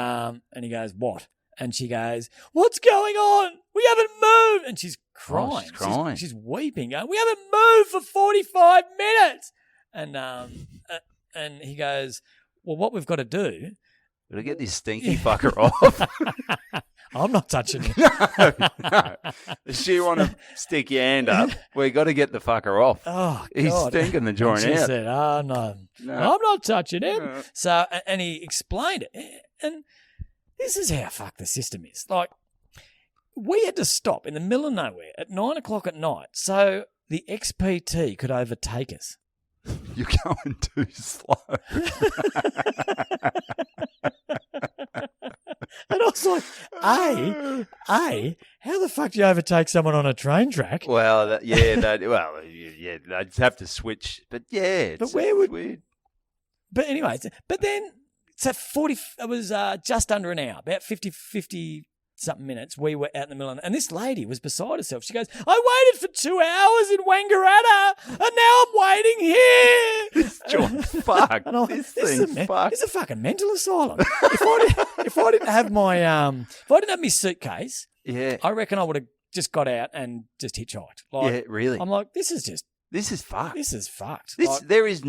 he goes, "What?" And she goes, "What's going on? We haven't moved." And she's crying. Oh, she's crying. She's weeping. Going, "We haven't moved for 45 minutes." And he goes, "Well, what we've got to do." Gotta get this stinky fucker off. I'm not touching it. No. Does she want to stick your hand up? We got to get the fucker off. Oh, He's God. stinking the joint She out. said, "Oh, no, No. I'm not touching him." No. So, and he explained it. And this is how fucked the system is. Like, we had to stop in the middle of nowhere at 9 o'clock at night so the XPT could overtake us. You're going too slow. And I was like, how the fuck do you overtake someone on a train track? Well, they'd have to switch. But yeah, it's weird. But anyway, but then, so it was just under an hour, about 50 something minutes. We were out in the middle, and this lady was beside herself. She goes, "I waited for 2 hours in Wangaratta, and now I'm waiting here." This joint's fucked. And I'm like, This thing's fucked. It's a fucking mental asylum. If I didn't have my suitcase, Yeah. I reckon I would have just got out and just hitchhiked. Like, Yeah, really. I'm like, this is fucked. This is fucked. There's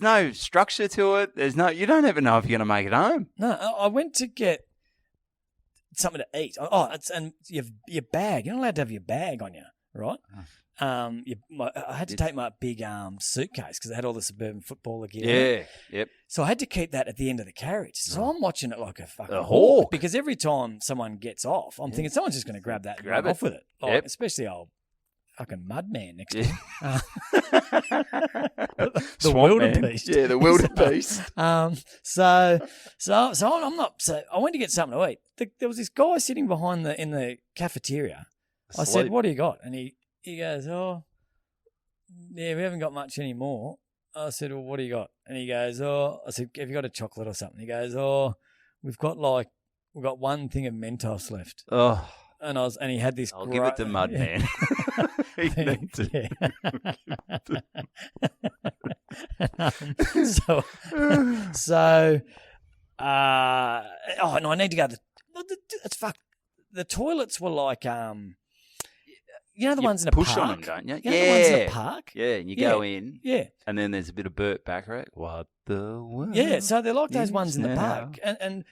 no structure to it. You don't even know if you're going to make it home. No, I went to get something to eat. And your bag. You're not allowed to have your bag on you, right? I had to take my big suitcase because I had all the suburban footballer gear. Yeah, yep. So I had to keep that at the end of the carriage. So I'm watching it like a fucking hawk. because every time someone gets off, I'm thinking someone's just going to grab that and run off with it. Like, Yep. Especially old fucking mudman next to Yeah. him. The Swamp man. wildebeest. Yeah, the wildebeest. So I'm not. So I went to get something to eat. There was this guy sitting behind in the cafeteria. I said, Asleep. "What do you got?" And he goes, "Oh, yeah, we haven't got much anymore." I said, "Well, what do you got?" And he goes, "Oh," I said, "Have you got a chocolate or something?" He goes, "Oh, we've got one thing of Mentos left." Oh, And he had this. I'll give it to Mudman. He needs it. No, I need to go. It's fucked. The toilets were like, the ones in a push park. on them, don't you? You know the ones in a park? Yeah, and you go in, Yeah. and then there's a bit of Burt Bacharach. What the world? Yeah, so they're like those is ones in the now? park.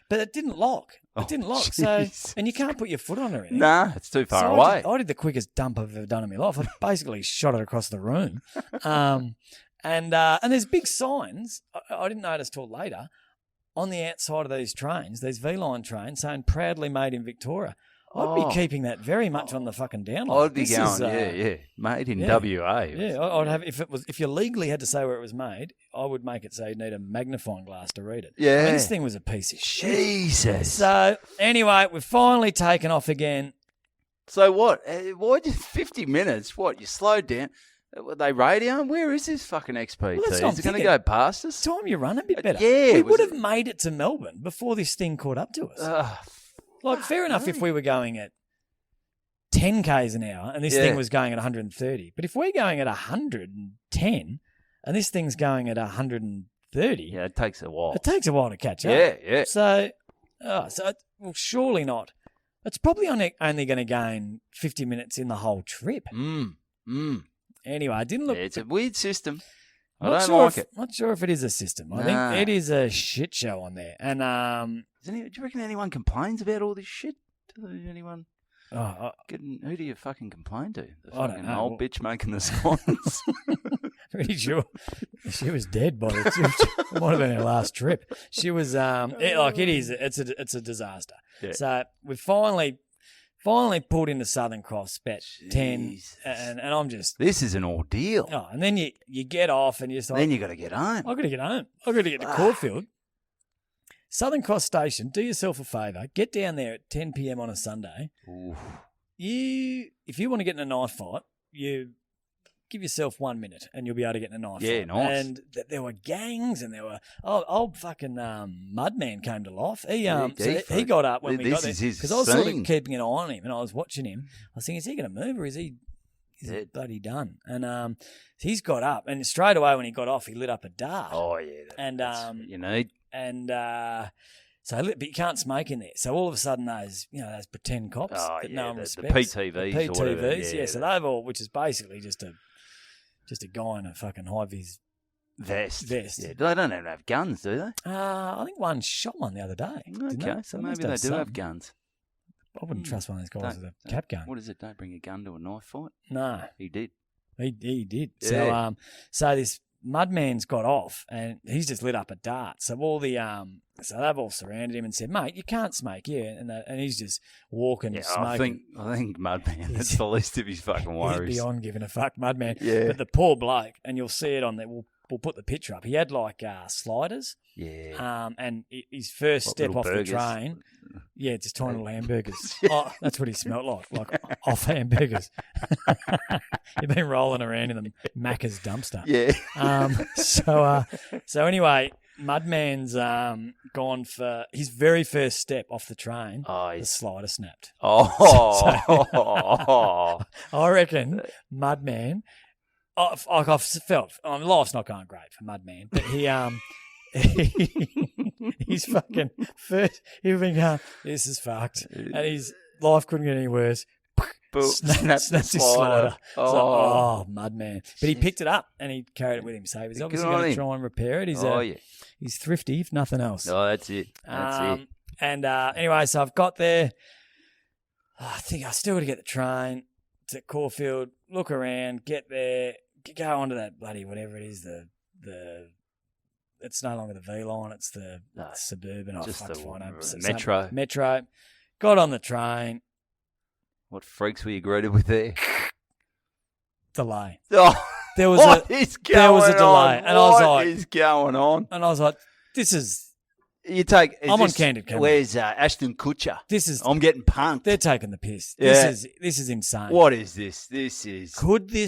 But it didn't lock. It didn't lock. jeez. And you can't put your foot on it or anything. Nah, it's too far So away. I did the quickest dump I've ever done in my life. I basically shot it across the room. And there's big signs, I didn't notice till later, on the outside of these trains, these V-Line trains, saying "proudly made in Victoria." I'd be keeping that very much on the fucking down low. I'd be going, made in WA. Yeah, I'd have if you legally had to say where it was made, I would make it say you need a magnifying glass to read it. Yeah. I mean, this thing was a piece of shit. Jesus. So anyway, we've finally taken off again. So what? Why just 50 minutes? What? You slowed down? Were they radioing? Where is this fucking XPT? Well, that's what Is I'm it going to thinking. go past us? Time you run a bit better. yeah, we was would it- have made it to Melbourne before this thing caught up to us. Like, fair enough if we were going at 10 k's an hour and this thing was going at 130. But if we're going at 110 and this thing's going at 130, Yeah, it takes a while. it takes a while to catch up. Yeah. So surely not. It's probably only going to gain 50 minutes in the whole trip. Anyway, I didn't look. Yeah, it's a weird system. I Not don't sure like it. Not sure if it is a system. I Nah. think it is a shit show on there. And Do you reckon anyone complains about all this shit? Anyone? Who do you fucking complain to? The I don't fucking know. old bitch making the scones. pretty sure she was dead by the time. It might have been her last trip. She was it's a disaster. Yeah. So we finally pulled into Southern Cross about 10, Jesus. and I'm just This is an ordeal. and then you get off and you're just like, Then you got to get home. I've got to get home. I've got to get to Caulfield. Southern Cross Station, do yourself a favour. Get down there at 10 p.m. on a Sunday. Oof. If you want to get in a knife fight, you give yourself 1 minute and you'll be able to get in a knife Yeah, fight. nice. And there were gangs and there were old fucking Mudman came to life. He got up when we This got there is his because I was sort scene. of keeping an eye on him and I was watching him. I was thinking, is he going to move or is he bloody done? And he's got up and straight away when he got off, he lit up a dart. Oh yeah, that's what you need. And but you can't smoke in there. So all of a sudden, those pretend cops that no one the respects, PTVs, or whatever, yeah. So they've all, which is basically just a guy in a fucking high-vis vest. Yeah, they don't even have guns, do they? I think one shot one the other day. Okay, so maybe they do have guns. I wouldn't trust one of those guys with a cap gun. What is it? Don't bring a gun to a knife fight. No, He did. he did. Yeah. So this Mudman's got off and he's just lit up a dart. So all the so they've all surrounded him and said, "Mate, you can't smoke." Yeah, and he's just walking, smoking. I think Mudman. That's the least of his fucking worries. He's beyond giving a fuck, Mudman. Yeah. But the poor bloke, and you'll see it on there. We'll put the picture up. He had like sliders. Yeah. And his first step little off burgers? the train. Yeah, just tiny little hamburgers. Oh, that's what he smelt like off hamburgers. You've been rolling around in the Macca's dumpster. Yeah. So anyway, Mudman's gone for his very first step off the train. Oh, the slider snapped. Oh. I reckon Mudman. I've felt life's not going great for Mudman, but he's fucking first. He'll be going, this is fucked, and his life couldn't get any worse. Snaps his slider. Oh, Mudman! But he picked it up and he carried it with him. So he was obviously going to try and repair it. He's thrifty, if nothing else. Oh, that's it. It. And anyway, so I've got there. I think I still got to get the train to Caulfield. Look around, get there, go onto that bloody whatever it is. It's no longer the V line. It's the suburban. Just the Metro. Metro. Got on the train. What freaks were you greeted with there? Delay. Oh, there was a delay, and I was like, "What is going on?" And I was like, "This is." I'm on candid camera. Where's Ashton Kutcher? I'm getting punked. They're taking the piss. Yeah. This is insane. What is this? This is. Could the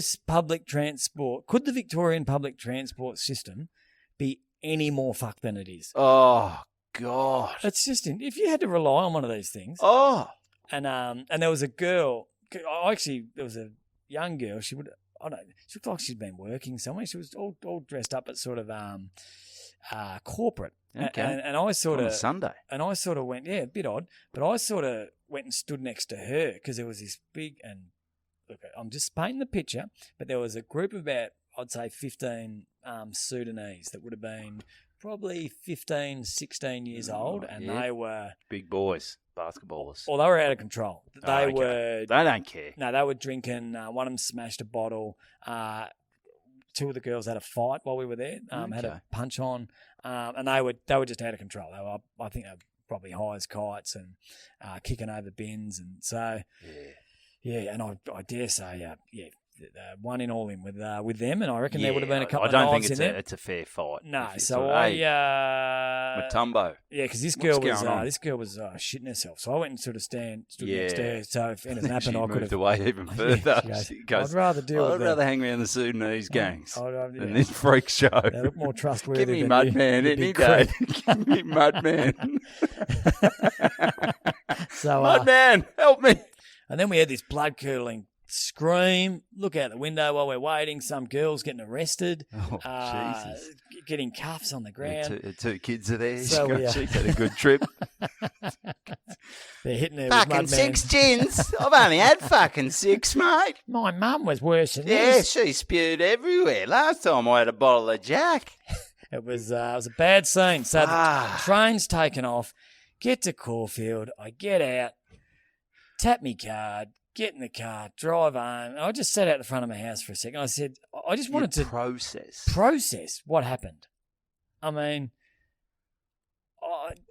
Victorian public transport system be any more fucked than it is? Oh God! It's just if you had to rely on one of these things. Oh. And there was a girl. Actually, there was a young girl. She looked like she'd been working somewhere. She was all dressed up at sort of corporate. Okay. And I sort of on a Sunday. And I sort of went, a bit odd. But I sort of went and stood next to her because there was this big and look. I'm just painting the picture. But there was a group of about I'd say 15 Sudanese that would have been probably 15, 16 years old, and they were big boys, basketballers. Well, they were out of control. They don't care. No, they were drinking. One of them smashed a bottle. Two of the girls had a fight while we were there. Had a punch on, and they were just out of control. I think they were probably high as kites and kicking over bins, and so and I dare say one in all in with them, and I reckon there would have been a couple of knives in there. I don't think it's a fair fight. No, so Matumbo. Yeah, because this girl was shitting herself. So I went and sort of stood next to her. So if anything happened, I could have moved away even further. She goes, I'd rather hang around the Sudanese gangs than this freak show. They look more trustworthy. Give me Mudman any day. Give me Mudman. So Mudman, help me. And then we had this blood curdling scream, look out the window while we're waiting. Some girls getting arrested, Jesus. Getting cuffs on the ground. Two kids are there. So she's had a good trip. They're hitting her fucking with 6 gins. I've only had fucking 6, mate. My mum was worse than this. Yeah, she spewed everywhere. Last time I had a bottle of Jack. It was a bad scene. So the train's taken off. Get to Caulfield. I get out. Tap me card. Get in the car, drive home. And I just sat out the front of my house for a second. I said, I just wanted to process what happened. I mean,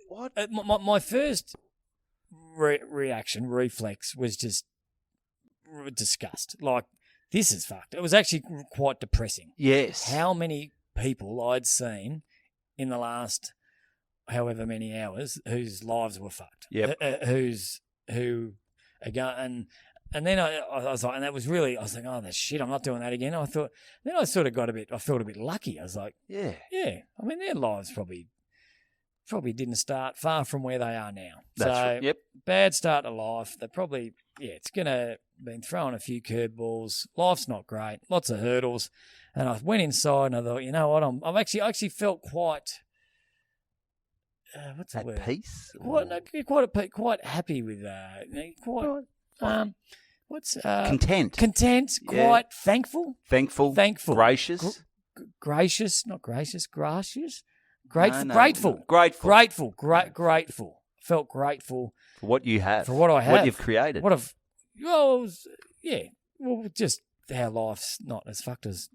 my first reflex was just disgust. Like, this is fucked. It was actually quite depressing. Yes. How many people I'd seen in the last however many hours whose lives were fucked. Yep. Who again, And then I was like, and that was really, I was like, oh, that's shit, I'm not doing that again. I thought, then I sort of I felt a bit lucky. I was like, Yeah. I mean, their lives probably didn't start far from where they are now. That's so, right. Yep. bad start to life. They probably, it's going to been throwing a few curveballs. Life's not great. Lots of hurdles. And I went inside and I thought, you know what, I actually felt quite, what's the word? At peace? Quite happy with, Content. Content, Yeah. quite thankful. Thankful. Gracious. Gracious, not gracious, gracious. No. Grateful. Grateful. Felt grateful For what you have. for what I have. What you've created. Just how life's not as fucked as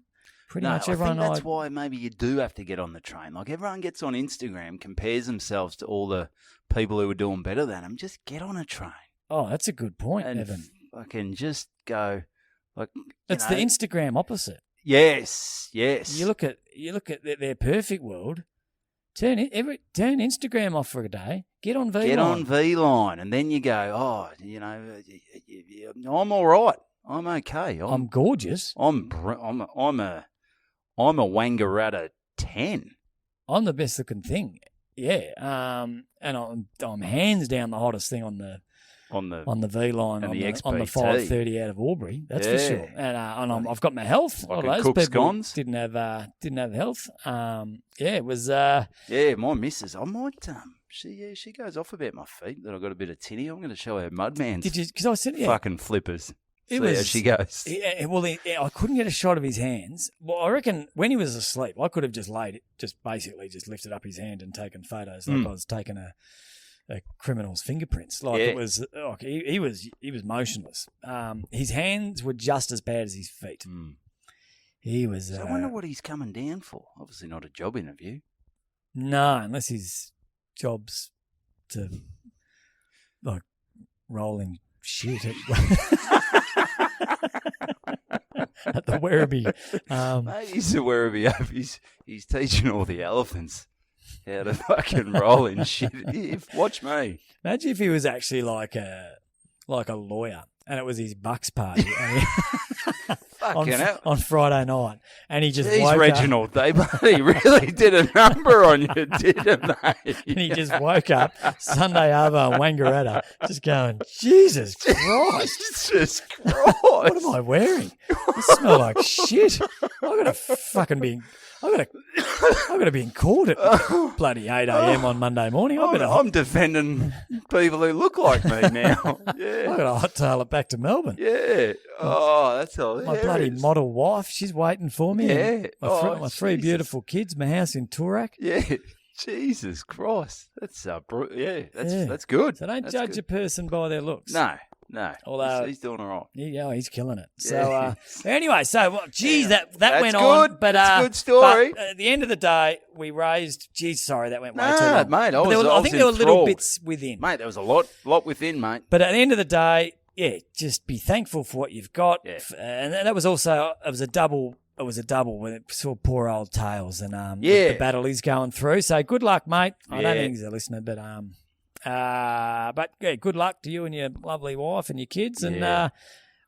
pretty No, much I everyone. think that's why maybe you do have to get on the train. Like everyone gets on Instagram, compares themselves to all the people who are doing better than them. Just get on a train Oh, that's a good point, and Evan. fucking just go. Like It's the Instagram opposite. Yes. You look at their perfect world. Turn Instagram off for a day. Get on V-Line. Get on V-Line, and then you go. I'm all right. I'm okay. I'm gorgeous. I'm a Wangaratta 10. I'm the best looking thing. Yeah. And I'm hands down the hottest thing on the V-Line and on the the XPT. 5:30 out of Aubrey. That's for sure. And I've got my health. Like All a those cook's people scones. didn't have health. It was. My missus. I might. She goes off about my feet that I've got a bit of tinny. I'm going to show her Mudman's. Did you? Because I said, fucking flippers. It See was. how she goes. I couldn't get a shot of his hands. Well, I reckon when he was asleep, I could have just basically lifted up his hand and taken photos like I was taking a criminal's fingerprints. Like it was. Like he was motionless. His hands were just as bad as his feet. He was. So I wonder what he's coming down for. Obviously not a job interview. No, unless his job's to like rolling shit at the Werribee. Mate, he's the Werribee. He's teaching all the elephants how to fucking roll in shit. Watch me. Imagine if he was actually like a lawyer and it was his bucks party on Friday night, and he just woke Reginald, they bloody really did a number on you, didn't they? and he just woke up Sunday Arvo and Wangaratta, just going, Jesus Christ! Jesus Christ! What am I wearing? I smell like shit. I'm gonna be in court at bloody 8 a.m. on Monday morning. I'm defending people who look like me now. Yeah. I got to hot-tail it back to Melbourne. Yeah. Oh, that's hilarious. My bloody model wife, she's waiting for me. Yeah. My three beautiful kids, my house in Toorak. Yeah. Jesus Christ. That's that's good. So don't judge a person by their looks. No. Although he's doing all right. He's killing it. Yeah. So anyway, that That's went good. on. But that's a good story. But at the end of the day, we raised. That went way too long. Mate, I think there were little bits within. Mate, there was a lot within, mate. But at the end of the day, just be thankful for what you've got. Yeah. And that was also a double. It was a double when it saw poor old Tails and the battle he's going through. So good luck, mate. I don't think he's a listener, but good luck to you and your lovely wife and your kids, and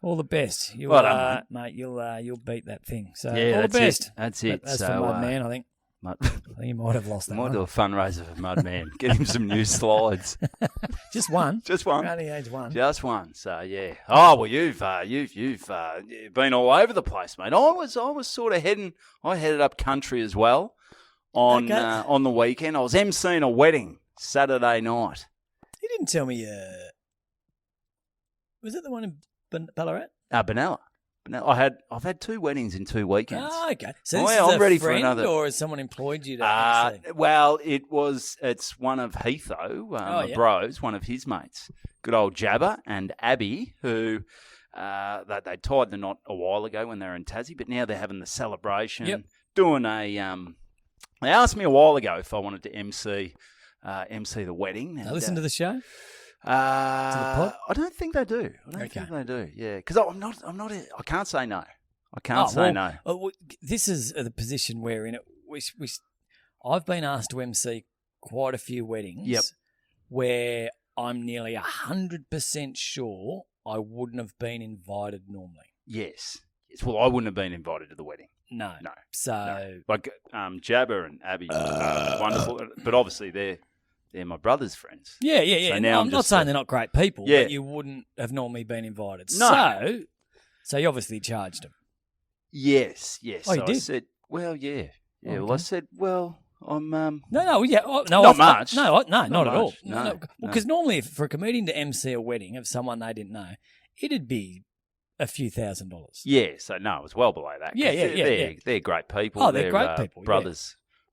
all the best. Well done, mate. You'll beat that thing. So yeah, all the best. That's it. That's for Mudman, I think. I think you might have lost that. Might one. do a fundraiser for Mudman. Get him some new slides. Just one. Just one. We're only age one. Just one. So yeah. Oh well, you've been all over the place, mate. I was sort of heading. I headed up country as well on the weekend. I was emceeing a wedding Saturday night. You didn't tell me. Was it the one in Ballarat? Benalla. I've had 2 weddings in 2 weekends. Oh, okay. So this is I'm a ready friend, for another. or has someone employed you to MC? Well, it's one of Heatho, bros, one of his mates. Good old Jabba and Abby, who they tied the knot a while ago when they were in Tassie, but now they're having the celebration. Yep. Doing a. They asked me a while ago if I wanted to MC the wedding. Now listen to the show. I don't think they do. Yeah, because I'm not. I can't say no. I can't say no. This is the position we're in. I've been asked to MC quite a few weddings. Yep. Where I'm nearly 100% sure I wouldn't have been invited normally. Yes. Well, I wouldn't have been invited to the wedding. No. No. So No. Like Jabba and Abby, wonderful, but obviously they're my brother's friends. yeah. So No, now I'm not saying they're not great people, Yeah. but you wouldn't have normally been invited. No. So you obviously charged them. Yes. Oh, you So I did? said, well, yeah. Yeah. Okay. Well, I said, well, I'm No, yeah, no, Not much. No, not at all. much. No. Because normally, for a comedian to MC a wedding of someone they didn't know, it'd be a few $1,000s. Yeah, so no, it was well below that. 'cause Yeah. They're great people. Oh, they're great people, yeah.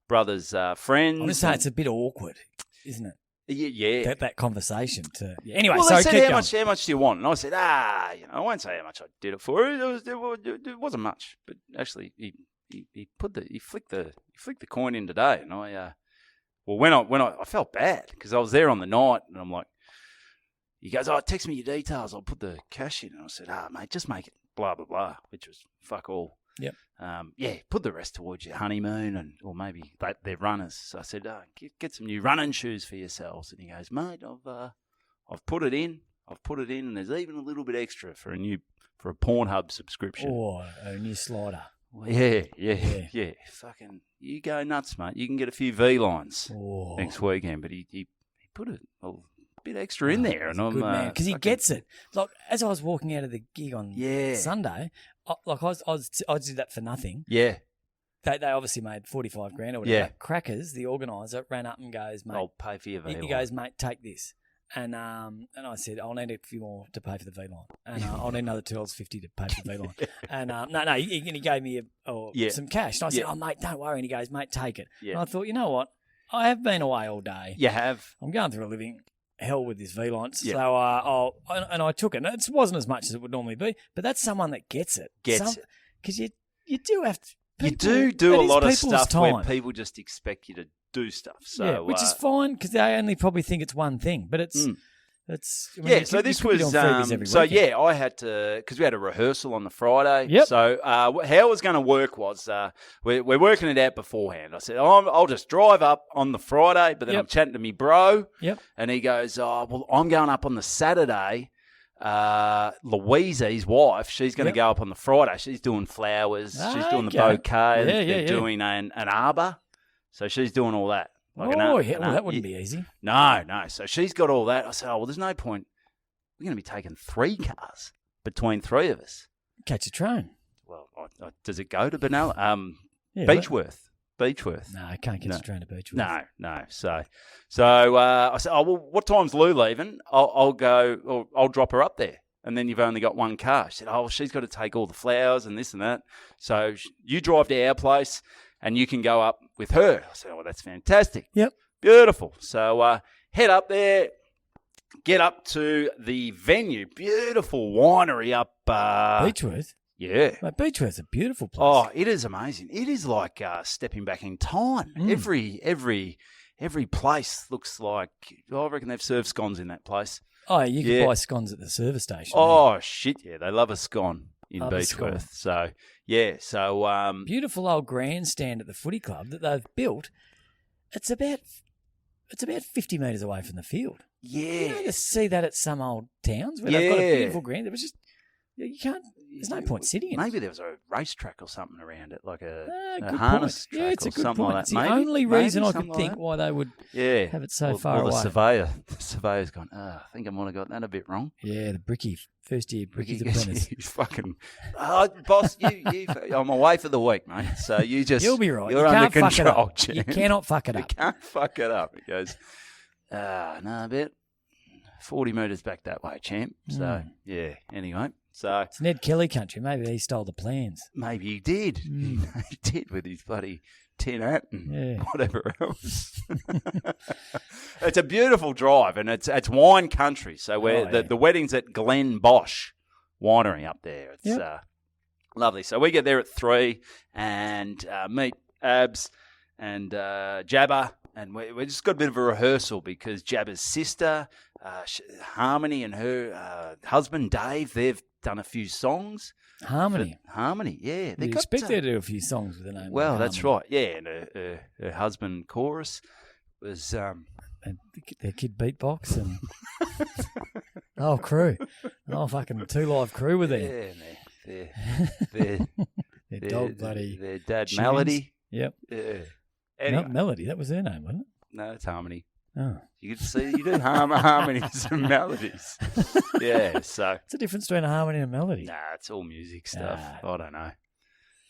Brothers, friends. I'm just saying it's a bit awkward, isn't it? Yeah. That conversation. Anyway, Well, so they said, keep how going. much do you want? And I said, I won't say how much I did it for. It wasn't much, but actually, he flicked the coin in today, and when I felt bad because I was there on the night, and I'm like, he goes, text me your details, I'll put the cash in. And I said, mate, just make it blah, blah, blah, which was fuck all. Yep. Put the rest towards your honeymoon or maybe they're runners. So I said, get some new running shoes for yourselves. And he goes, mate, I've put it in, and there's even a little bit extra for a Pornhub subscription. Or a new slider. Yeah. Fucking, you go nuts, mate. You can get a few V-lines next weekend. But he put a bit extra in there, and I'm good man because he gets it. Like as I was walking out of the gig on Sunday, I did that for nothing. Yeah, they obviously made 45 grand or whatever. Yeah. Crackers, the organizer, ran up and goes, mate, I'll pay for your V-line. He goes, mate, take this. And I said, I'll need a few more to pay for the V-line. And I'll need another $2.50 to pay for the V-line. And he gave me some cash. And I said, mate, don't worry. And he goes, mate, take it. Yeah. And I thought, you know what? I have been away all day. You have. I'm going through a living hell with this V-line. Yeah. So I took it. And it wasn't as much as it would normally be, but that's someone that gets it. Because you do have to. You do a lot of stuff where people just expect you to do stuff. So which is fine because they only probably think it's one thing, but it's. So this was I had to because we had a rehearsal on the Friday. Yep. So how it was going to work was we're working it out beforehand. I said I'll just drive up on the Friday, but then I'm chatting to me bro. Yep. And he goes, I'm going up on the Saturday. Louisa, his wife, she's going to go up on the Friday. She's doing flowers. She's doing the bouquet. They're doing an arbor. So she's doing all that. That wouldn't be easy. No. So she's got all that. I said, there's no point. We're going to be taking 3 cars between 3 of us. Catch a train. Well, does it go to Benalla? Beechworth. No, I can't catch a train to Beechworth. No. So I said, what time's Lou leaving? I'll go, or I'll drop her up there. And then you've only got 1 car. She said, she's got to take all the flowers and this and that. So you drive to our place and you can go up with her. I said, that's fantastic. Yep. Beautiful. So head up there, get up to the venue. Beautiful winery up. Beechworth? Yeah. Mate, Beechworth's a beautiful place. Oh, it is amazing. It is like stepping back in time. Every place looks like, I reckon they've served scones in that place. Oh, you can buy scones at the service station. Oh, shit, yeah. They love a scone in Love a scone. Beechworth. So, yeah. So, beautiful old grandstand at the footy club that they've built. It's about 50 metres away from the field. Yeah. You see that at some old towns where they've got a beautiful grand. It was just, you can't, there's no point sitting in it. Maybe there was a racetrack or something around it, like a good harness point. track It's or a good something point. like It's that. the only reason I could think why they would have it so far away. The surveyor's gone, I think I might have got that a bit wrong. Yeah, the Bricky, first year Bricky's apprentice. He's fucking, boss, I'm away for the week, mate. So you'll be right. You're under control, champ. You cannot fuck it up. You can't fuck it up. It goes, about 40 metres back that way, champ. So, yeah, anyway. So it's Ned Kelly country. Maybe he stole the plans. Maybe he did. He did with his bloody tin hat and whatever else. It's a beautiful drive, and it's wine country. So the wedding's at Glen Bosch Winery up there. It's lovely. So we get there at 3 and meet Abs and Jabba, and we just got a bit of a rehearsal because Jabba's sister, Harmony, and her husband Dave, they've done a few songs. Harmony, yeah. You expect her to do a few songs with the name. Well, that's right, yeah. And her husband, Chorus, was and their kid beatbox and the whole crew. The whole fucking 2 Live crew were there. Yeah, Their dog buddy. Their dad, tunes. Melody. Yep. Yeah. Anyway. Melody, that was her name, wasn't it? No, it's Harmony. Oh. You can see you do harmonies and melodies. Yeah, so. What's the difference between a harmony and a melody? Nah, it's all music stuff. I don't know.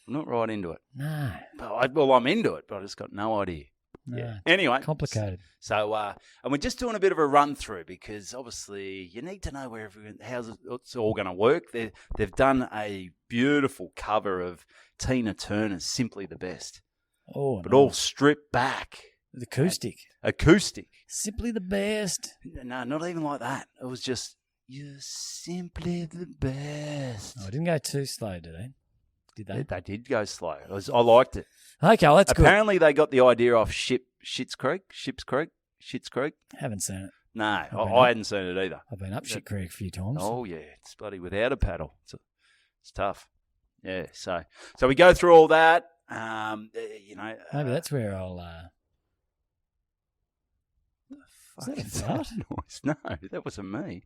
I'm not right into it. No. Well, I'm into it, but I just got no idea. No. Yeah. Anyway. Complicated. So, and we're just doing a bit of a run through because obviously you need to know how it's all going to work. They've done a beautiful cover of Tina Turner's "Simply the Best," but all stripped back. With acoustic. Acoustic. Simply the best. No, not even like that. It was just "You're simply the best." Oh, it didn't go too slow, did they? Did they? They did go slow. I liked it. Okay, well, that's Apparently they got the idea off Schitt's Creek. Haven't seen it. No, I hadn't seen it either. I've been up Shit Creek a few times. Oh, yeah. It's bloody without a paddle. It's tough. Yeah, so we go through all that. Maybe that's where I'll... Is that a fart? Noise? No, that wasn't me.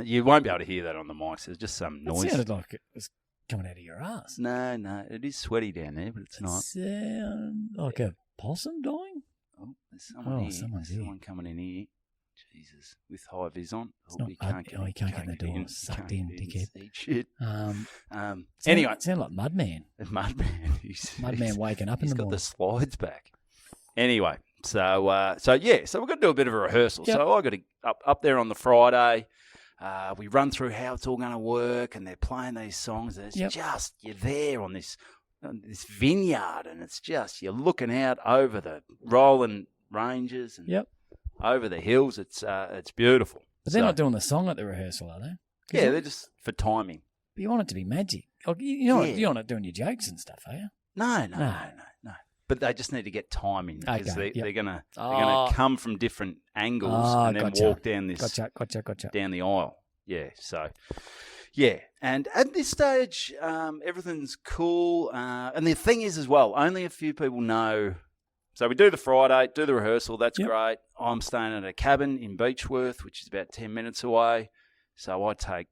You won't be able to hear that on the mics. There's just some noise. It sounded like it was coming out of your ass. No, it is sweaty down there, but it's not. Sound like a possum dying? Oh, there's someone here. Someone's here. Someone coming in here. Jesus, with high vis on. You can't get in the door. Sucked in, dickhead. Eat shit. Anyway. Sound like Mudman. Mudman. Mudman waking up in the morning. He's got the slides back. Anyway, so we're going to do a bit of a rehearsal. Yep. So I got to up there on the Friday. We run through how it's all going to work, and they're playing these songs. And it's just you're there on this vineyard, and it's just you're looking out over the rolling ranges and over the hills. It's beautiful. But they're not doing the song at the rehearsal, are they? Yeah, they're just for timing. But you want it to be magic. Like, you're not doing your jokes and stuff, are you? No. But they just need to get timing because they're gonna come from different angles and then walk down this down the aisle. Yeah, so and at this stage, everything's cool. And the thing is as well, only a few people know. So we do the Friday, do the rehearsal. That's great. I'm staying at a cabin in Beechworth, which is about 10 minutes away. So I take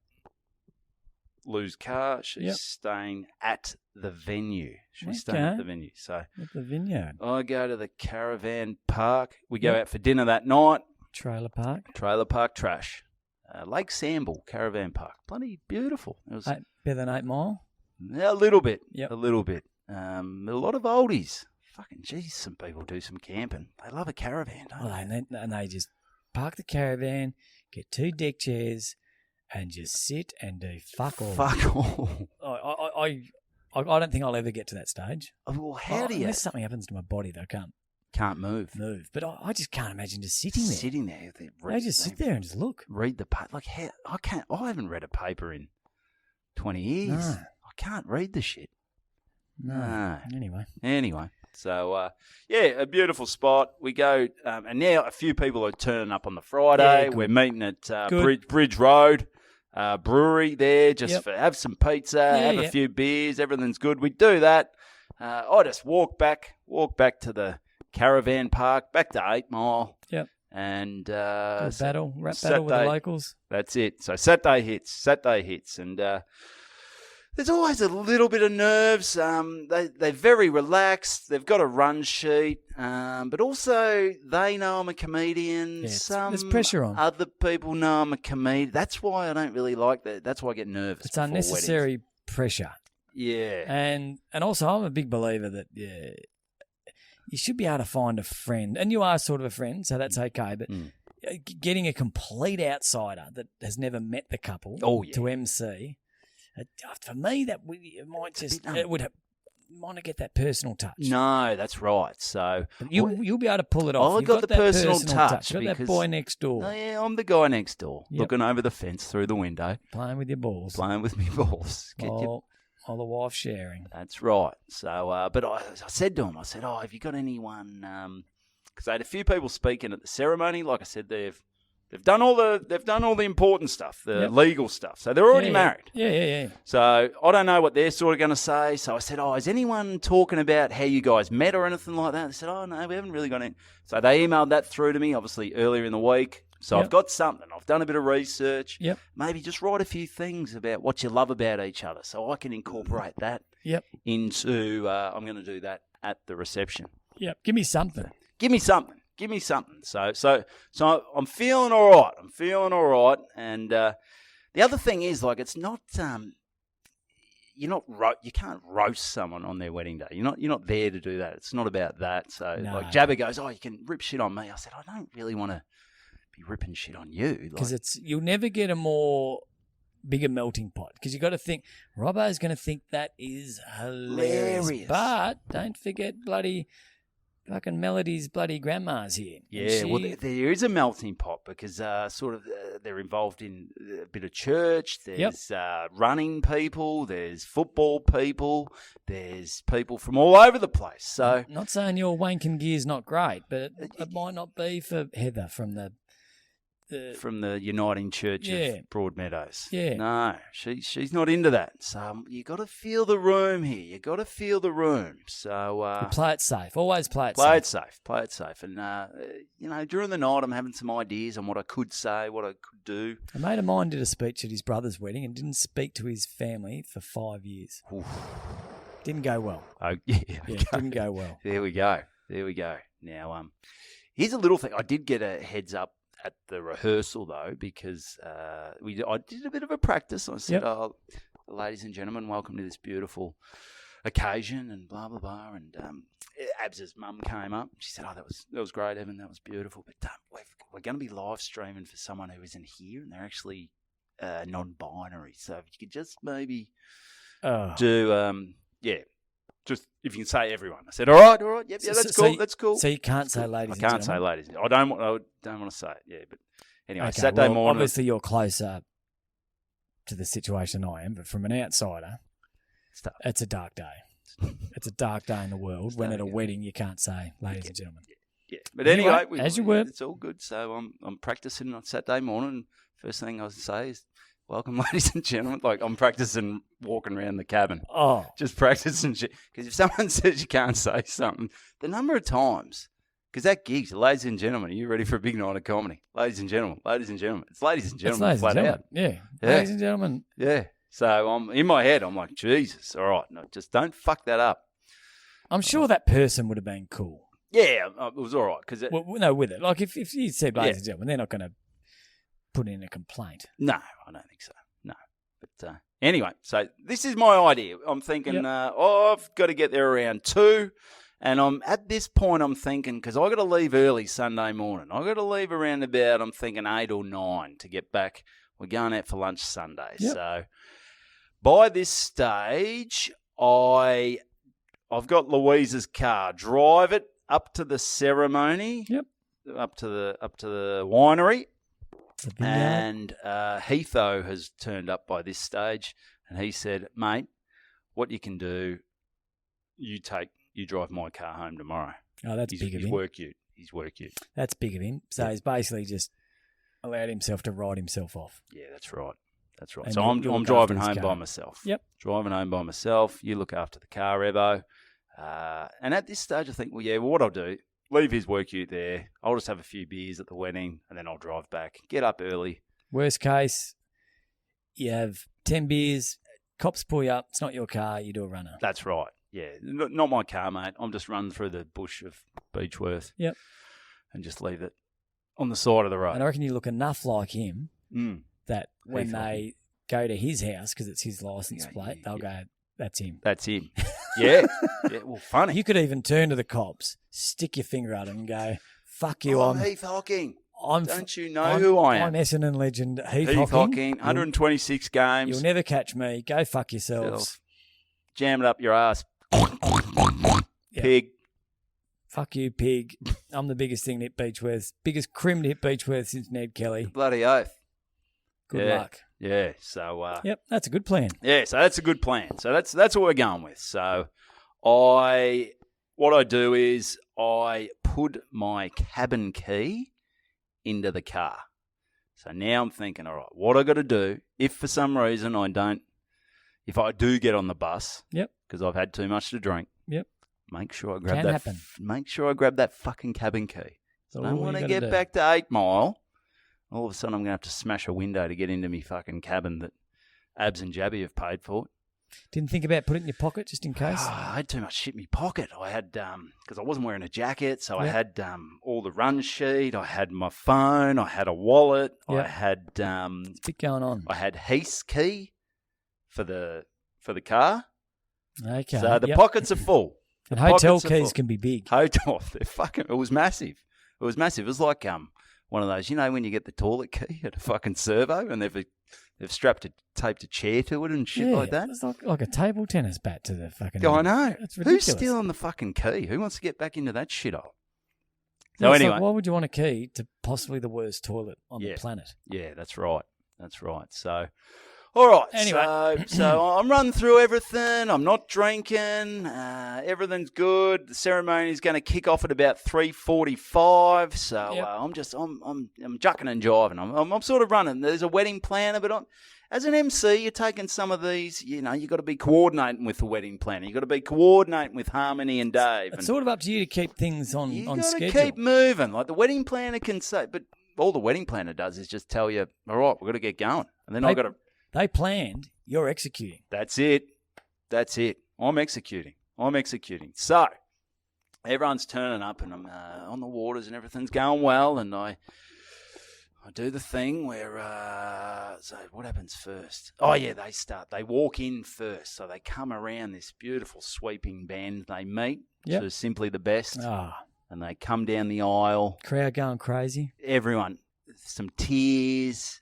Lou's car. She's staying at the venue. She's staying at the venue. So at the vineyard. I go to the caravan park. We go out for dinner that night. Trailer park trash. Lake Samble Caravan Park. Bloody beautiful. It was better than 8 Mile? Yeah, a little bit. Yep. A little bit. A lot of oldies. Fucking geez, some people do some camping. They love a caravan, don't they? And they just park the caravan, get 2 deck chairs, and just sit and do fuck all. Fuck all. I don't think I'll ever get to that stage. Well, how do you? Unless something happens to my body that I can't move. But I just can't imagine just sitting there. They just sit there and just look. Read the paper. Like, how, I haven't read a paper in 20 years. No. I can't read the shit. No. Anyway. So, a beautiful spot. We go, and now a few people are turning up on the Friday. We're meeting at Bridge Road Brewery there just have some pizza, have a few beers. Everything's good. We do that. I just walk back to the caravan park, back to 8 Mile. Yep. And rap battle with the locals. That's it. So Saturday hits, and there's always a little bit of nerves. They're very relaxed. They've got a run sheet, but also they know I'm a comedian. Yeah, there's pressure on. Other people know I'm a comedian. That's why I don't really like that. That's why I get nervous. It's unnecessary pressure. Yeah. And also I'm a big believer that you should be able to find a friend, and you are sort of a friend, so that's okay. But getting a complete outsider that has never met the couple to MC. For me, it would might not get that personal touch. No, that's right. So you'll be able to pull it off. I've got the personal touch. You've got that boy next door. Oh, yeah, I'm the guy next door, looking over the fence through the window, playing with your balls. Playing with me balls. While the wife's sharing. That's right. So, but I said to him, have you got anyone? Because I had a few people speaking at the ceremony. Like I said, they've They've done all the important stuff, the Yep. legal stuff. So they're already married. Yeah. So I don't know what they're sort of going to say. So I said, is anyone talking about how you guys met or anything like that? They said, no, we haven't really got it. So they emailed that through to me, obviously earlier in the week. So Yep. I've got something. I've done a bit of research. Yep. Maybe just write a few things about what you love about each other, so I can incorporate that Yep. into. I'm going to do that at the reception. Yep. Give me something. Give me something. So I'm feeling all right. And the other thing is, like, it's not. You can't roast someone on their wedding day. You're not there to do that. It's not about that. So No. like Jabba goes, you can rip shit on me. I said, I don't really want to be ripping shit on you. Because you'll never get a more bigger melting pot. Because you got to think, Robbo's going to think that is hilarious. But don't forget bloody fucking Melody's bloody grandma's here. Yeah, well, there is a melting pot because they're involved in a bit of church. There's running people. There's football people. There's people from all over the place. So, not saying your wanking gear's not great, but it might not be for Heather from the Uniting Church of Broadmeadows. Yeah. No, she's not into that. So you got to feel the room here. You got to feel the room. So play it safe. Always play it safe. Play it safe. And during the night, I'm having some ideas on what I could say, what I could do. A mate of mine did a speech at his brother's wedding and didn't speak to his family for 5 years. Oof. Didn't go well. Oh yeah, didn't go well. There we go. Now, here's a little thing. I did get a heads up at the rehearsal, though, because I did a bit of a practice. I said, ladies and gentlemen, welcome to this beautiful occasion, and blah, blah, blah. And Abs's mum came up. She said, that was great, Evan. That was beautiful. But we're going to be live streaming for someone who isn't here, and they're actually non-binary. So if you could just maybe do, just if you can say everyone. I said, all right, yep, that's cool. So you can't say ladies. I can't say ladies. I don't want to say it. Yeah, but anyway, okay, Saturday morning. Obviously, you're closer to the situation I am, but from an outsider, it's a dark day. It's a dark day in the world when at a wedding you can't say ladies and gentlemen. Yeah, but anyway, as you were, it's all good. So I'm practicing on Saturday morning. First thing I say is, welcome, ladies and gentlemen. Like, I'm practicing walking around the cabin. Oh. Just practicing shit. Because if someone says you can't say something, the number of times, because that gigs, ladies and gentlemen, are you ready for a big night of comedy? Ladies and gentlemen. It's ladies and gentlemen, flat out. Yeah. Ladies and gentlemen. Yeah. So I'm in my head, I'm like, Jesus, all right, no, just don't fuck that up. I'm sure that person would have been cool. Yeah, it was all right. With it. Like, if you said ladies and gentlemen, they're not going to put in a complaint. No, I don't think so. No. But anyway, so this is my idea. I'm thinking, I've got to get there around 2. And at this point, I'm thinking, because I've got to leave early Sunday morning. I've got to leave around about, I'm thinking 8 or 9 to get back. We're going out for lunch Sunday. Yep. So by this stage, I've got Louisa's car. Drive it up to the ceremony. Yep. Up to the winery. And Heatho has turned up by this stage, and he said, mate, what you can do, you drive my car home tomorrow. Oh, that's big of him. He's work you. That's big of him. So he's basically just allowed himself to ride himself off. Yeah, that's right. And so I'm driving home by myself. Yep. Driving home by myself. You look after the car, Evo. And at this stage, I think, what I'll do, leave his work ute there. I'll just have a few beers at the wedding, and then I'll drive back. Get up early. Worst case, you have 10 beers, cops pull you up, it's not your car, you do a runner. That's right. Yeah, not my car, mate. I'm just running through the bush of Beechworth. Yep. And just leave it on the side of the road. And I reckon you look enough like him that when they go to his house, because it's his license plate, they'll go, that's him. That's him. Yeah. Well, funny. You could even turn to the cops, stick your finger at him and go, fuck you, I'm Heath Hocking. Don't you know who I am? I'm Essendon legend Heath Hocking. 126 games. You'll never catch me. Go fuck yourselves. Jam it up your ass. Pig. Fuck you, pig. I'm the biggest thing to hit Beechworth. Biggest crim to hit Beechworth since Ned Kelly. Bloody oath. Good luck. Yeah, so... yep, that's a good plan. Yeah, so that's a good plan. So that's what we're going with. So what I do is I put my cabin key into the car. So now I'm thinking, all right, what I got to do if for some reason if I do get on the bus, Yep. because I've had too much to drink, Yep. make sure I grab Can happen. Make sure I grab that fucking cabin key. So I don't want to get back to 8 Mile. All of a sudden, I'm going to have to smash a window to get into me fucking cabin that Abs and Jabby have paid for. Didn't think about putting it in your pocket just in case? I had too much shit in my pocket. I had, because I wasn't wearing a jacket, so I had all the run sheet. I had my phone. I had a wallet. Yep. I had, It's a bit going on. I had Heath's key for the car. Okay. So the pockets are full. And The hotel pockets are full. keys can be big. Hotel, it was massive. It was massive. It was like one of those, when you get the toilet key at a fucking servo and they've taped a chair to it and shit like that. It's like a table tennis bat to the fucking... I know. That's ridiculous. Who's stealing the fucking key? Who wants to get back into that shithole? So So anyway. why would you want a key to possibly the worst toilet on the planet? Yeah, that's right. That's right. So, all right. Anyway. So I'm running through everything. I'm not drinking. Everything's good. The ceremony's going to kick off at about 3:45. So Yep. I'm jucking and jiving. I'm sort of running. There's a wedding planner, but as an MC, you're taking some of these. You've got to be coordinating with the wedding planner. You've got to be coordinating with Harmony and Dave. It's sort of up to you to keep things on You got to schedule. keep moving. Like the wedding planner can say, but all the wedding planner does is just tell you, all right, we've got to get going. And then I've got to... They planned, you're executing. That's it. I'm executing. So everyone's turning up and I'm on the waters and everything's going well. And I do the thing where, so what happens first? Oh, yeah, they walk in first. So they come around this beautiful sweeping bend. They meet. Yep. So Simply the Best. Ah, And they come down the aisle. crowd going crazy. Everyone, some tears,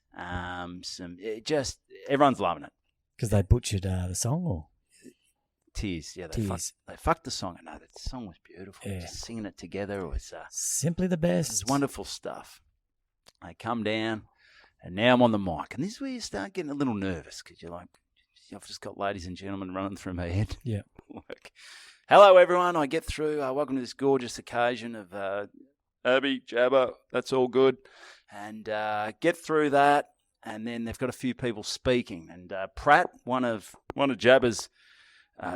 everyone's loving it. Because they butchered the song, or? Tears, yeah, Tears. they fucked the song. I know that song was beautiful. Yeah. Just singing it together, it was Simply the best. wonderful stuff. They come down, and now I'm on the mic, and this is where you start getting a little nervous because you're like, I've just got ladies and gentlemen running through my head. Yeah. Like, hello, everyone. I get through. Welcome to this gorgeous occasion of Abby, Jabba. That's all good, and get through that. And then they've got a few people speaking. And Pratt, one of Jabba's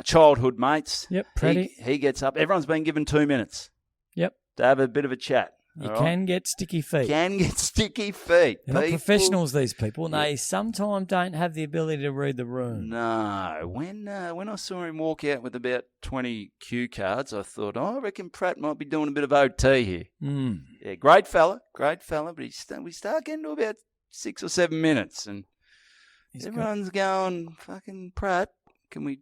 childhood mates, Yep, Pratty. he gets up. Everyone's been given 2 minutes. Yep. To have a bit of a chat. You all right? can get sticky feet. Can get sticky feet. They're not People- professionals, these people, and they sometimes don't have the ability to read the room. No. When I saw him walk out with about 20 cue cards, I thought, I reckon Pratt might be doing a bit of OT here. Mm. Yeah, great fella, but we start getting to about 6 or 7 minutes, and everyone's going, fucking Pratt, and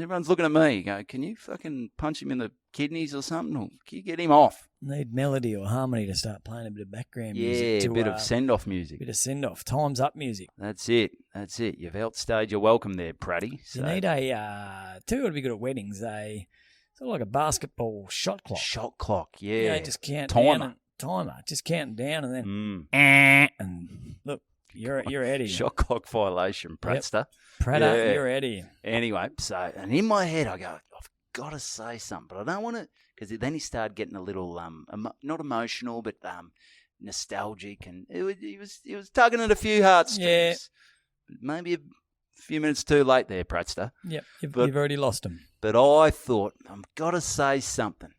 everyone's looking at me, go, can you fucking punch him in the kidneys or something, or can you get him off? Need melody or harmony to start playing a bit of background Yeah, music. a bit of send-off music. bit of send-off. Time's up music. That's it. You've outstayed your welcome there, Pratty. So, You need two got to be good at weddings. Sort of like a basketball shot clock. shot clock, yeah. Just count Timer. down. Timer. Just counting down and then and look, you're out of here. Shot clock violation, Pratster. Pratter, Yeah. you're out of here. Anyway, and in my head I go, I've got to say something, but I don't want to, because then he started getting a little, not emotional, but nostalgic, and he was tugging at a few heartstrings. Yeah. Maybe a few minutes too late there, Pratster. Yep, you've already lost him. But I thought, I've got to say something.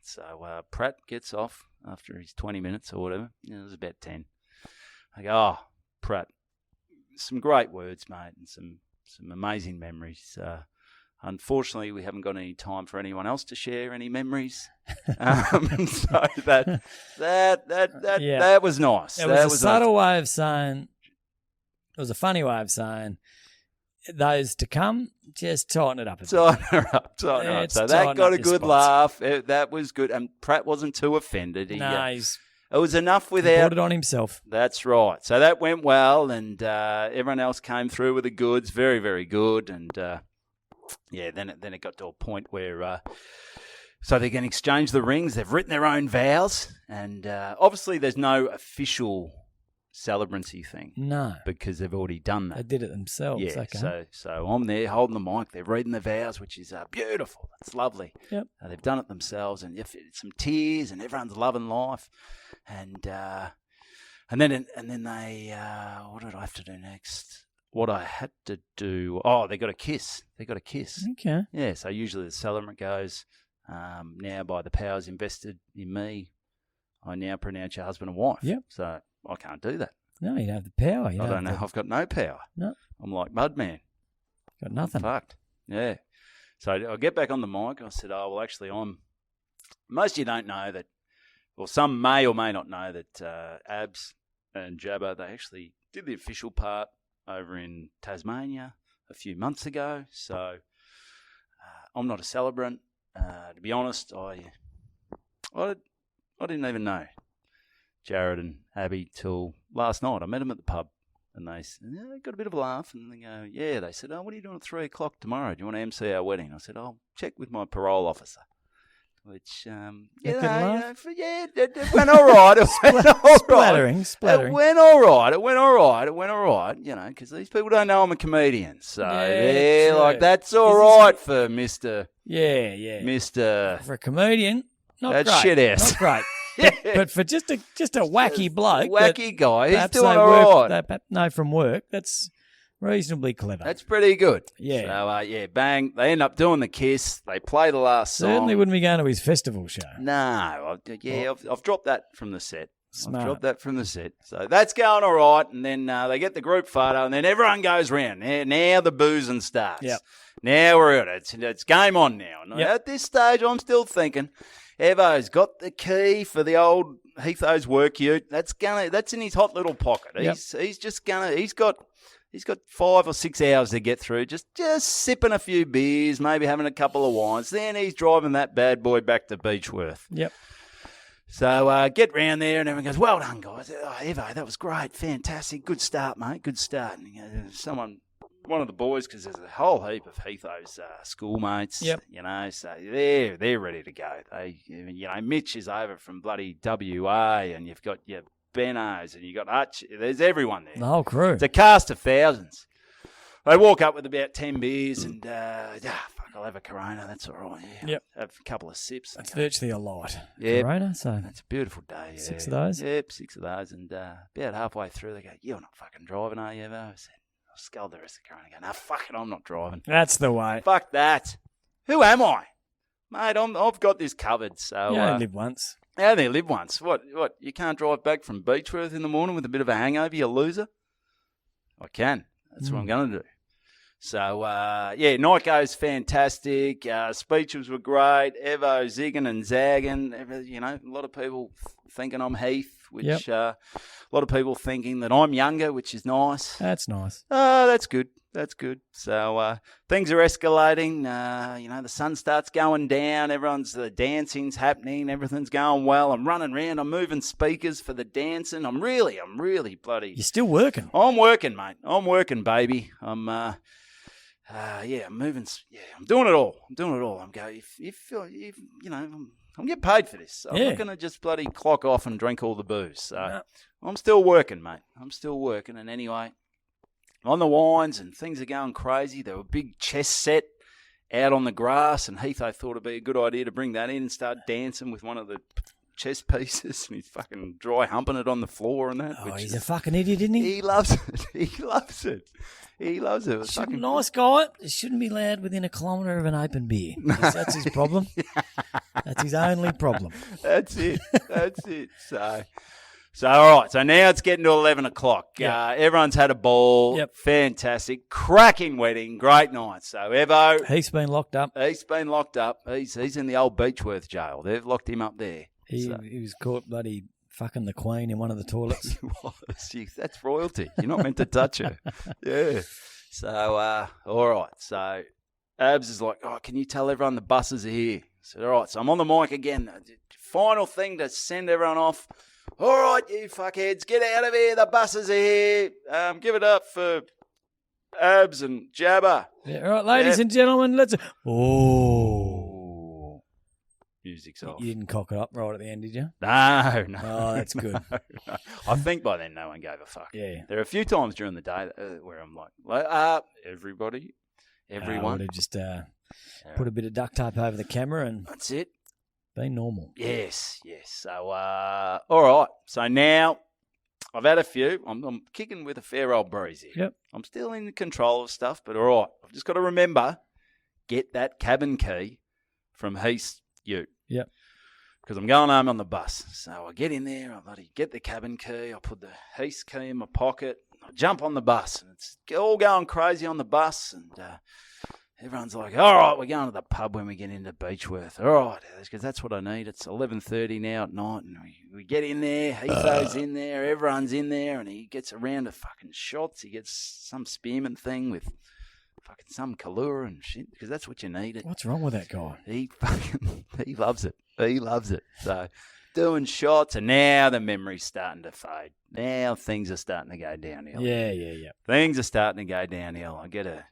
So Pratt gets off after his 20 minutes or whatever. It was about 10. I go, Pratt, some great words, mate, and some amazing memories. Unfortunately, we haven't got any time for anyone else to share any memories. So that was nice. It was a subtle way of saying, it was a funny way of saying, those to come, just tighten it up a bit. Tighten her up. So that got a good laugh. That was good. And Pratt wasn't too offended. It was enough he without... brought it on himself. That's right. So that went well, and everyone else came through with the goods. Very, very good. And, then it got to a point where... so they can exchange the rings. They've written their own vows. And obviously there's no official celebrancy thing. No. Because they've already done that. They did it themselves. Yeah, Okay. so I'm there holding the mic. They're reading the vows, which is beautiful. It's lovely. Yep. They've done it themselves, and some tears, and everyone's loving life. And And then they, what did I have to do next? What I had to do, they got a kiss. Okay. Yeah, so usually the celebrant goes, now by the powers invested in me, I now pronounce you husband and wife. Yep. So I can't do that. No, you don't have the power. I don't know. I've got no power. No. I'm like Mudman. Got nothing. Fucked. Yeah. So I get back on the mic. I said, actually, most of you don't know that, well, some may or may not know that Abs and Jabba, they actually did the official part over in Tasmania a few months ago. So I'm not a celebrant. To be honest, I didn't even know Jared and Abby till last night. I met them at the pub. And they got a bit of a laugh, and they go, yeah. They said, what are you doing at 3 o'clock tomorrow? Do you want to MC our wedding? I said, I'll check with my parole officer. Which, it went all right. It went all right. Splattering. It went all right, because these people don't know I'm a comedian. So, that's all right for Mr. Yeah. Mr. For a comedian, not that great. Shit ass. Not great. But for just a wacky bloke, wacky guy, he's doing they all right. They know from work, that's reasonably clever. That's pretty good. Yeah. So, bang. They end up doing the kiss. They play the last song. Certainly wouldn't be going to his festival show. No. I've dropped that from the set. Smart. I've dropped that from the set. So that's going all right. And then they get the group photo, and then everyone goes round. Now the boozing starts. Yep. Now we're at it. It's game on now. And at this stage, I'm still thinking, Evo's got the key for the old Heatho's work ute. That's in his hot little pocket. Yep. He's got 5 or 6 hours to get through, just sipping a few beers, maybe having a couple of wines. Then he's driving that bad boy back to Beechworth. Yep. So get round there, and everyone goes, well done, guys. Evo, that was great. Fantastic. Good start, mate. Good start. And, one of the boys, because there's a whole heap of Heatho's schoolmates, Yep. So they're ready to go. Mitch is over from bloody WA, and you've got your Benos, and you got Hutch. There's everyone there. The whole crew. It's a cast of thousands. They walk up with about 10 beers, and I'll have a Corona. That's all right. Yeah. Yep. Have a couple of sips. That's virtually a light. Yeah. Corona, so it's a beautiful day. Yeah. 6 of those? Yep, 6 of those. And about halfway through, they go, you're not fucking driving, are you, Evo? I said, I'll scull the rest of the Corona. I go, no, fuck it, I'm not driving. That's the way. Fuck that. Who am I? Mate, I've got this covered. So You only live once. I only live once. What? You can't drive back from Beechworth in the morning with a bit of a hangover, you loser? I can. That's what I'm going to do. So, night goes fantastic. Speeches were great. Evo zigging and zagging. A lot of people thinking I'm Heath, which a lot of people thinking that I'm younger, which is nice. That's nice. That's good. That's good. So things are escalating. The sun starts going down. The dancing's happening. Everything's going well. I'm running around. I'm moving speakers for the dancing. I'm really bloody. You're still working. I'm working, mate. I'm working, baby. I'm moving. Yeah, I'm doing it all. I'm going. I'm getting paid for this. So I'm not going to just bloody clock off and drink all the booze. So I'm still working, mate. I'm still working. And anyway, on the wines and things are going crazy. There were a big chess set out on the grass, and Heath, I thought it'd be a good idea to bring that in and start dancing with one of the chess pieces, and he's fucking dry humping it on the floor and that. Oh, he's a fucking idiot, isn't he? He loves it. He loves it. Nice guy. It shouldn't be allowed within a kilometre of an open beer. That's his problem. That's his only problem. That's it. So, all right. So now it's getting to 11 o'clock. Yep. Everyone's had a ball. Yep. Fantastic. Cracking wedding. Great night. So, Evo. He's been locked up. He's been locked up. He's in the old Beechworth jail. They've locked him up there. He was caught bloody fucking the Queen in one of the toilets. He was. That's royalty. You're not meant to touch her. Yeah. So, all right. So, Abs is like, can you tell everyone the buses are here? I said, all right. So, I'm on the mic again. Final thing to send everyone off. All right, you fuckheads, get out of here. The buses are here. Give it up for Abs and Jabba. Yeah, all right, ladies and gentlemen, let's... Oh. Music's off. You didn't cock it up right at the end, did you? No. Oh, that's good. No. I think by then no one gave a fuck. Yeah. There are a few times during the day where I'm like, everybody, everyone. I would have just put a bit of duct tape over the camera and... That's it. Be normal. Yes. So, all right. So now I've had a few. I'm kicking with a fair old breeze here. Yep. I'm still in control of stuff, but all right. I've just got to remember, get that cabin key from Heath Ute. Yep. Because I'm going home on the bus. So I get in there, I bloody get the cabin key, I put the Heath key in my pocket, I jump on the bus, and it's all going crazy on the bus, and everyone's like, all right, we're going to the pub when we get into Beechworth. All right, because that's what I need. It's 11:30 now at night, and we get in there, Heatho's in there, everyone's in there, and he gets a round of fucking shots. He gets some spearman thing with fucking some Kahlua and shit, because that's what you need. What's wrong with that guy? He loves it. He loves it. So doing shots, and now the memory's starting to fade. Now things are starting to go downhill. Yeah. Things are starting to go downhill. I get a...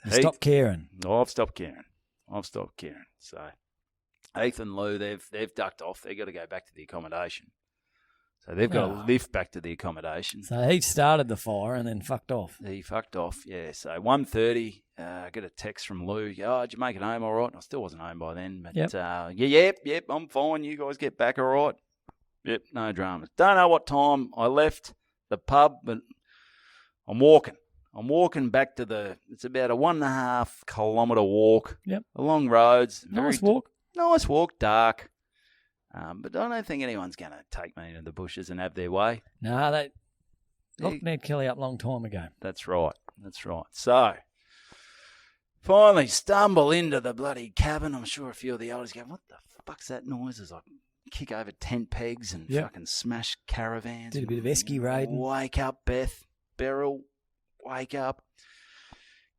Stop caring. Oh, I've stopped caring. So Heath and Lou, they've ducked off. They've got to go back to the accommodation. So they've got to lift back to the accommodation. So he started the fire and then fucked off. He fucked off, yeah. So 1:30, I get a text from Lou. Oh, did you make it home all right? And I still wasn't home by then. But yep, I'm fine. You guys get back all right. Yep, no dramas. Don't know what time I left the pub, but I'm walking. I'm walking back to it's about a 1.5 kilometre walk. Yep. Along roads. Nice walk. Nice walk, dark. But I don't think anyone's going to take me into the bushes and have their way. No, they locked Ned Kelly up a long time ago. That's right. So, finally stumble into the bloody cabin. I'm sure a few of the elders go, what the fuck's that noise? As I kick over tent pegs and fucking smash caravans. Did a bit of esky raiding. Wake up, Beth. Beryl, wake up.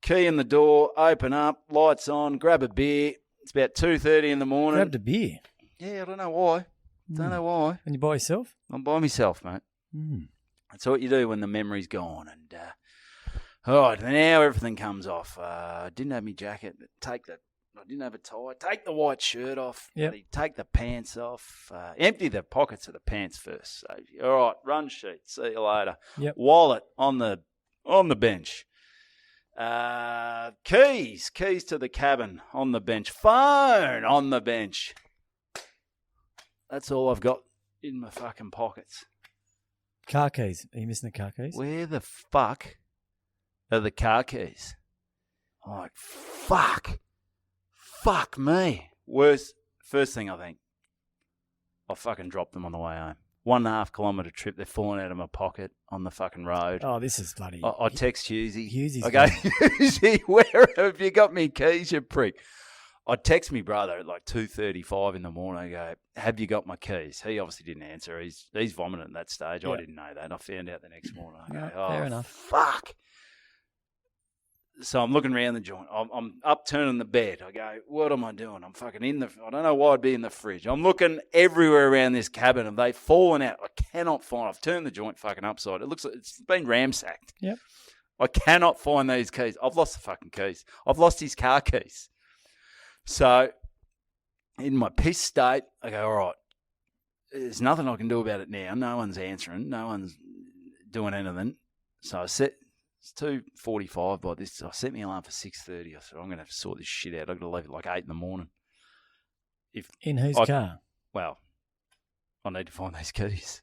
Key in the door, open up, lights on, grab a beer. It's about 2:30 in the morning. Grabbed a beer? Yeah, I don't know why. And you by yourself? I'm by myself, mate. Mm. That's what you do when the memory's gone. And all right, now everything comes off. I didn't have my jacket. I didn't have a tie. Take the white shirt off. Yep. Take the pants off. Empty the pockets of the pants first. So, all right, run sheet. See you later. Yep. Wallet on the bench. Keys to the cabin on the bench. Phone on the bench. That's all I've got in my fucking pockets. Car keys. Are you missing the car keys? Where the fuck are the car keys? I'm like, fuck me. First thing I think, I fucking dropped them on the way home. 1.5 kilometre trip, they're falling out of my pocket on the fucking road. Oh, this is bloody... I text Hughesy. I go, Hughesy, where have you got me keys, you prick? I text me brother at like 2:35 in the morning. I go, have you got my keys? He obviously didn't answer. He's vomiting at that stage. Yep. I didn't know that. I found out the next morning. I go, No, fair enough. Fuck. So I'm looking around the joint. I'm upturning the bed. I go, what am I doing? I'm fucking I don't know why I'd be in the fridge. I'm looking everywhere around this cabin and they've fallen out. I cannot find. I've turned the joint fucking upside. It looks like it's been ramsacked. Yep. I cannot find these keys. I've lost the fucking keys. I've lost his car keys. So in my piss state, I go, all right, there's nothing I can do about it now. No one's answering. No one's doing anything. So I set... It's 2:45 by this. I set my alarm for 6:30. I said, I'm going to have to sort this shit out. I've got to leave at like 8 in the morning. In whose car? Well, I need to find those keys.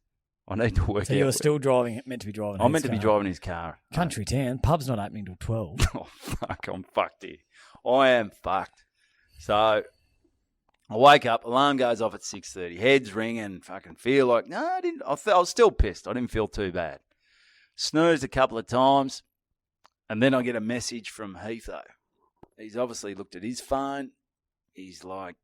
I need to work out. So you're still meant to be driving I'm meant to be driving his car. Country town. Pub's not opening till 12. Oh, fuck. I'm fucked here. I am fucked. So I wake up. Alarm goes off at 6:30. Head's ringing. Fucking feel like, no, I didn't. I was still pissed. I didn't feel too bad. Snoozed a couple of times. And then I get a message from Heatho. He's obviously looked at his phone. He's like,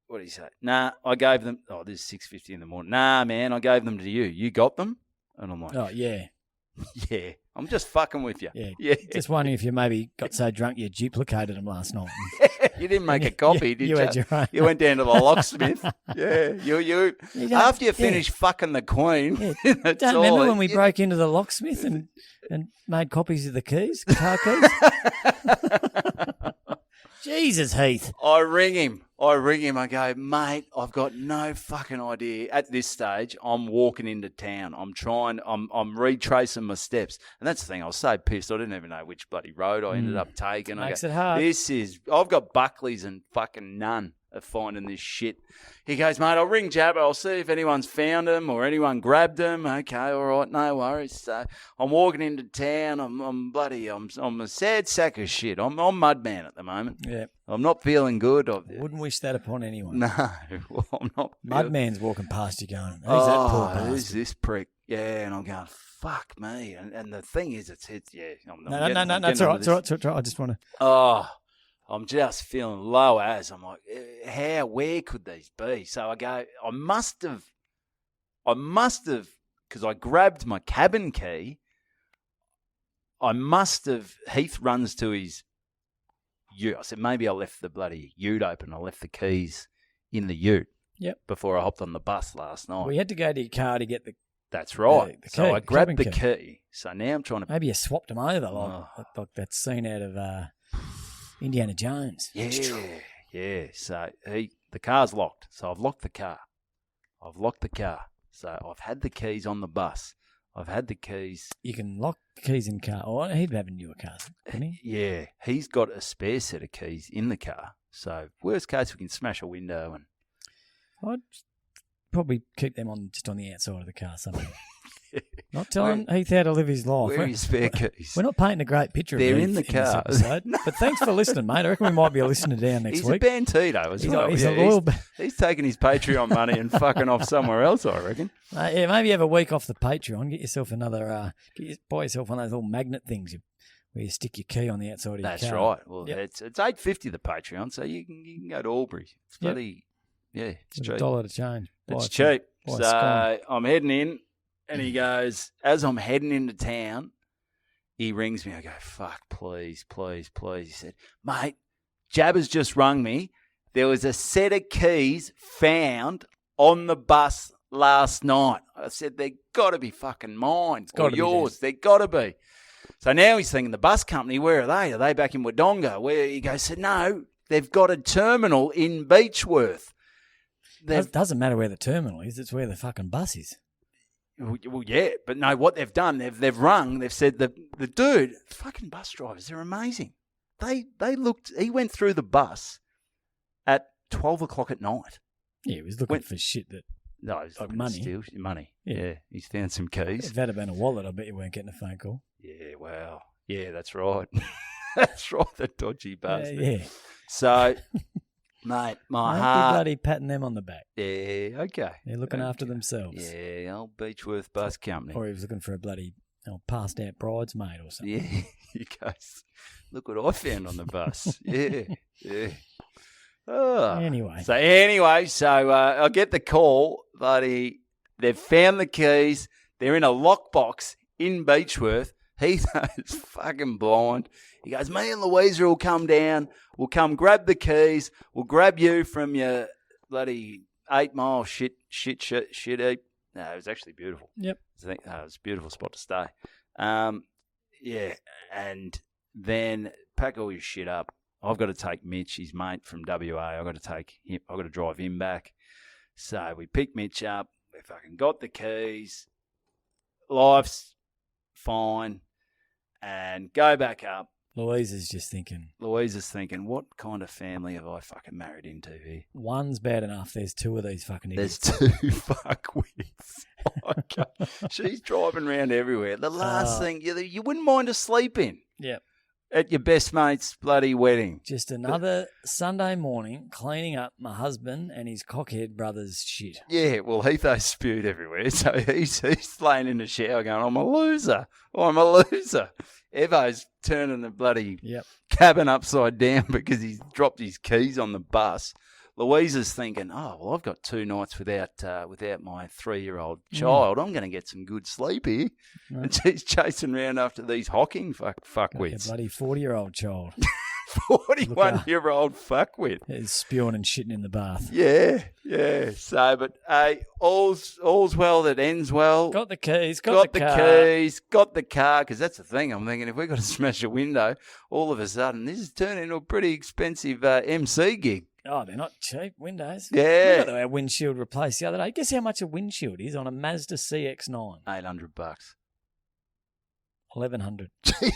what did he say? Nah, I gave them, this is 6:50 in the morning. Nah, man, I gave them to you. You got them? And I'm like, oh, yeah. Yeah, I'm just fucking with you. Yeah. Just wondering if you maybe got so drunk you duplicated them last night. You didn't make a copy, did you? Had your own. You went down to the locksmith. Yeah, you after you finished fucking the Queen. Yeah. Don't remember when we broke into the locksmith and made copies of the keys, car keys? Jesus, Heath. I ring him. I go, mate, I've got no fucking idea. At this stage, I'm walking into town. I'm retracing my steps. And that's the thing, I was so pissed. I didn't even know which bloody road I ended up taking. Makes it hard. I've got Buckley's and fucking none finding this shit. He goes, mate, I'll ring Jabba. I'll see if anyone's found him or anyone grabbed him. Okay, all right, no worries. So I'm walking into town. I'm a sad sack of shit. I'm Mudman at the moment. Yeah. I'm not feeling good. Wouldn't wish that upon anyone. No, well, I'm not. Mudman's walking past you going, who's that poor bastard? Who's this prick? Yeah, and I'm going, fuck me. And the thing is, it's yeah. No, it's all right. I just want to. Oh, I'm just feeling low as. I'm like, where could these be? So I go, I must have, because I grabbed my cabin key. Heath runs to his ute. I said, maybe I left the bloody ute open. I left the keys in the ute. Yep. Before I hopped on the bus last night. We had to go to your car to get the. That's right. The key, so I grabbed the key. key. So now I'm trying to. Maybe you swapped them over like that scene out of Indiana Jones. Yeah. So the car's locked. So I've locked the car. So I've had the keys on the bus. I've had the keys. You can lock the keys in car. Oh, he'd have a newer car, couldn't he? Yeah. He's got a spare set of keys in the car. So worst case, we can smash a window and. I'd probably keep them just on the outside of the car somewhere. Not telling Heath how to live his life. Where are your spare keys? We're not painting a great picture They're of Heath in the car. this episode. But thanks for listening, mate. I reckon we might be a listener down next week. He's a Bantido as well. He's a loyal... He's taking his Patreon money and fucking off somewhere else, I reckon. Yeah, maybe have a week off the Patreon. Get yourself another... buy yourself one of those little magnet things where you stick your key on the outside of your car. That's right. Well, it's $8.50 the Patreon, so you can go to Albury. It's bloody... Yeah, it's cheap. $1 to change. It's cheap. So I'm heading in, and he goes, as I'm heading into town, he rings me. I go, fuck, please. He said, mate, Jabba's just rung me. There was a set of keys found on the bus last night. I said, they've got to be fucking mine or yours. They've got to be. So now he's thinking, the bus company, where are they? Are they back in Wodonga? Where he goes, said, no, they've got a terminal in Beechworth. It doesn't matter where the terminal is, it's where the fucking bus is. Well, yeah, but no, what they've done, they've rung, they've said the dude, fucking bus drivers, they're amazing. They looked, he went through the bus at 12 o'clock at night. Yeah, he was looking for shit that... No, he's like money. Yeah, he's found some keys. If that had been a wallet, I bet you weren't getting a phone call. Yeah, well, yeah, that's right. That's right, the dodgy bastard. Yeah. So... Mate, my heart... Be bloody patting them on the back. Yeah, okay. They're looking after themselves. Yeah, old Beechworth Bus Company. Or he was looking for a bloody passed out bridesmaid or something. Yeah, he goes, look what I found on the bus. Yeah. Oh. Anyway, so I get the call, buddy. They've found the keys. They're in a lockbox in Beechworth. He's fucking blind. He goes, me and Louisa will come down. We'll come grab the keys. We'll grab you from your bloody 8 mile shit heap. No, it was actually beautiful. Yep. It was a beautiful spot to stay. Yeah, and then pack all your shit up. I've got to take Mitch, his mate from WA. I've got to drive him back. So we pick Mitch up. We fucking got the keys. Life's fine. And go back up. Louisa's thinking, what kind of family have I fucking married into here? One's bad enough. There's 2 of these fucking idiots. There's 2 fuckwits. Okay. She's driving around everywhere. The last thing, you wouldn't mind a sleep in. Yep. At your best mate's bloody wedding. Just another Sunday morning cleaning up my husband and his cockhead brother's shit. Yeah, well, Heatho spewed everywhere, so he's laying in the shower going, I'm a loser. Evo's turning the bloody cabin upside down because he's dropped his keys on the bus. Louisa's thinking, oh, well, I've got 2 nights without my 3-year-old child. I'm going to get some good sleep here. Right. And she's chasing around after these Hocking fuckwits. A bloody 40-year-old child. 41-year-old fuckwit. He's spewing and shitting in the bath. Yeah. So, but all's well that ends well. Got the keys, got the keys, got the car, because that's the thing. I'm thinking if we've got to smash a window, all of a sudden, this has turned into a pretty expensive MC gig. Oh, they're not cheap, windows. Yeah. We got our windshield replaced the other day. Guess how much a windshield is on a Mazda CX-9? $800. $1,100.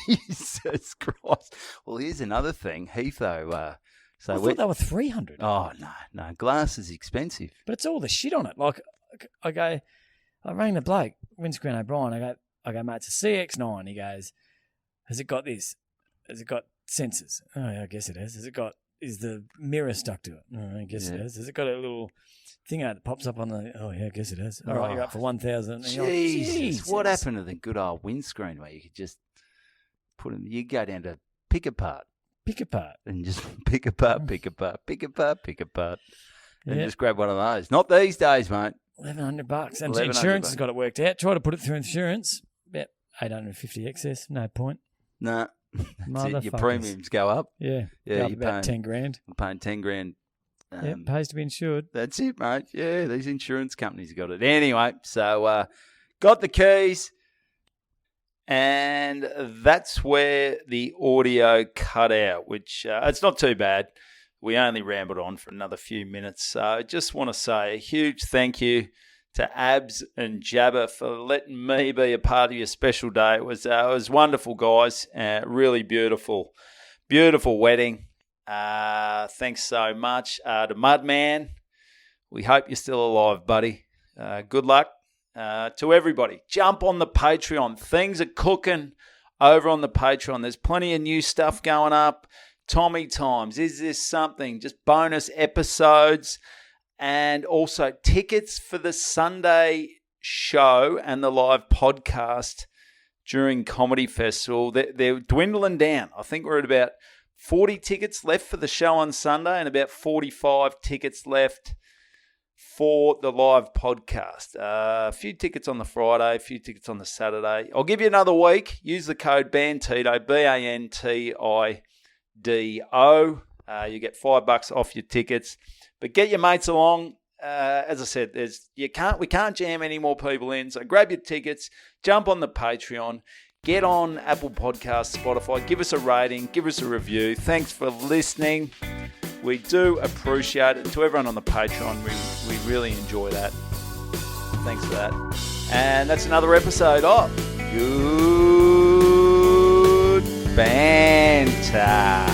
Jesus Christ. Well, here's another thing. Heatho So I thought they were 300. Oh, no. Glass is expensive. But it's all the shit on it. Like, I rang the bloke, Windscreen O'Brien. I go, mate, it's a CX9. He goes, has it got this? Has it got sensors? Oh, yeah, I guess it has. Is the mirror stuck to it? Oh, I guess it has. Has it got a little thing out that pops up on the... Oh, yeah, I guess it has. All right, you're up for 1,000. Jesus. What happened to the good old windscreen where you could just put them... You go down to pick apart. And just pick apart. And just grab one of those. Not these days, mate. $1,100. And insurance has got it worked out. Try to put it through insurance. About 850 excess. No point. No. That's it. Your premiums go up. Yeah. Yeah. You're about 10 grand. You're paying 10 grand. Pays to be insured. That's it, mate. Yeah, these insurance companies got it. Anyway, so got the keys. And that's where the audio cut out, which it's not too bad. We only rambled on for another few minutes. So I just want to say a huge thank you to Abs and Jabba for letting me be a part of your special day. It was wonderful, guys. Really beautiful wedding. Thanks so much to Mudman. We hope you're still alive, buddy. Good luck. To everybody, jump on the Patreon. Things are cooking over on the Patreon. There's plenty of new stuff going up. Tommy Times, Is This Something? Just bonus episodes and also tickets for the Sunday show and the live podcast during Comedy Festival. They're dwindling down. I think we're at about 40 tickets left for the show on Sunday and about 45 tickets left for the live podcast. A few tickets on the Friday, a few tickets on the Saturday. I'll give you another week. Use the code BANTIDO, BANTIDO. You get $5 off your tickets. But get your mates along. As I said, we can't jam any more people in. So grab your tickets, jump on the Patreon, get on Apple Podcasts, Spotify, give us a rating, give us a review. Thanks for listening. We do appreciate it. And to everyone on the Patreon, we really enjoy that. Thanks for that. And that's another episode of Good Banter.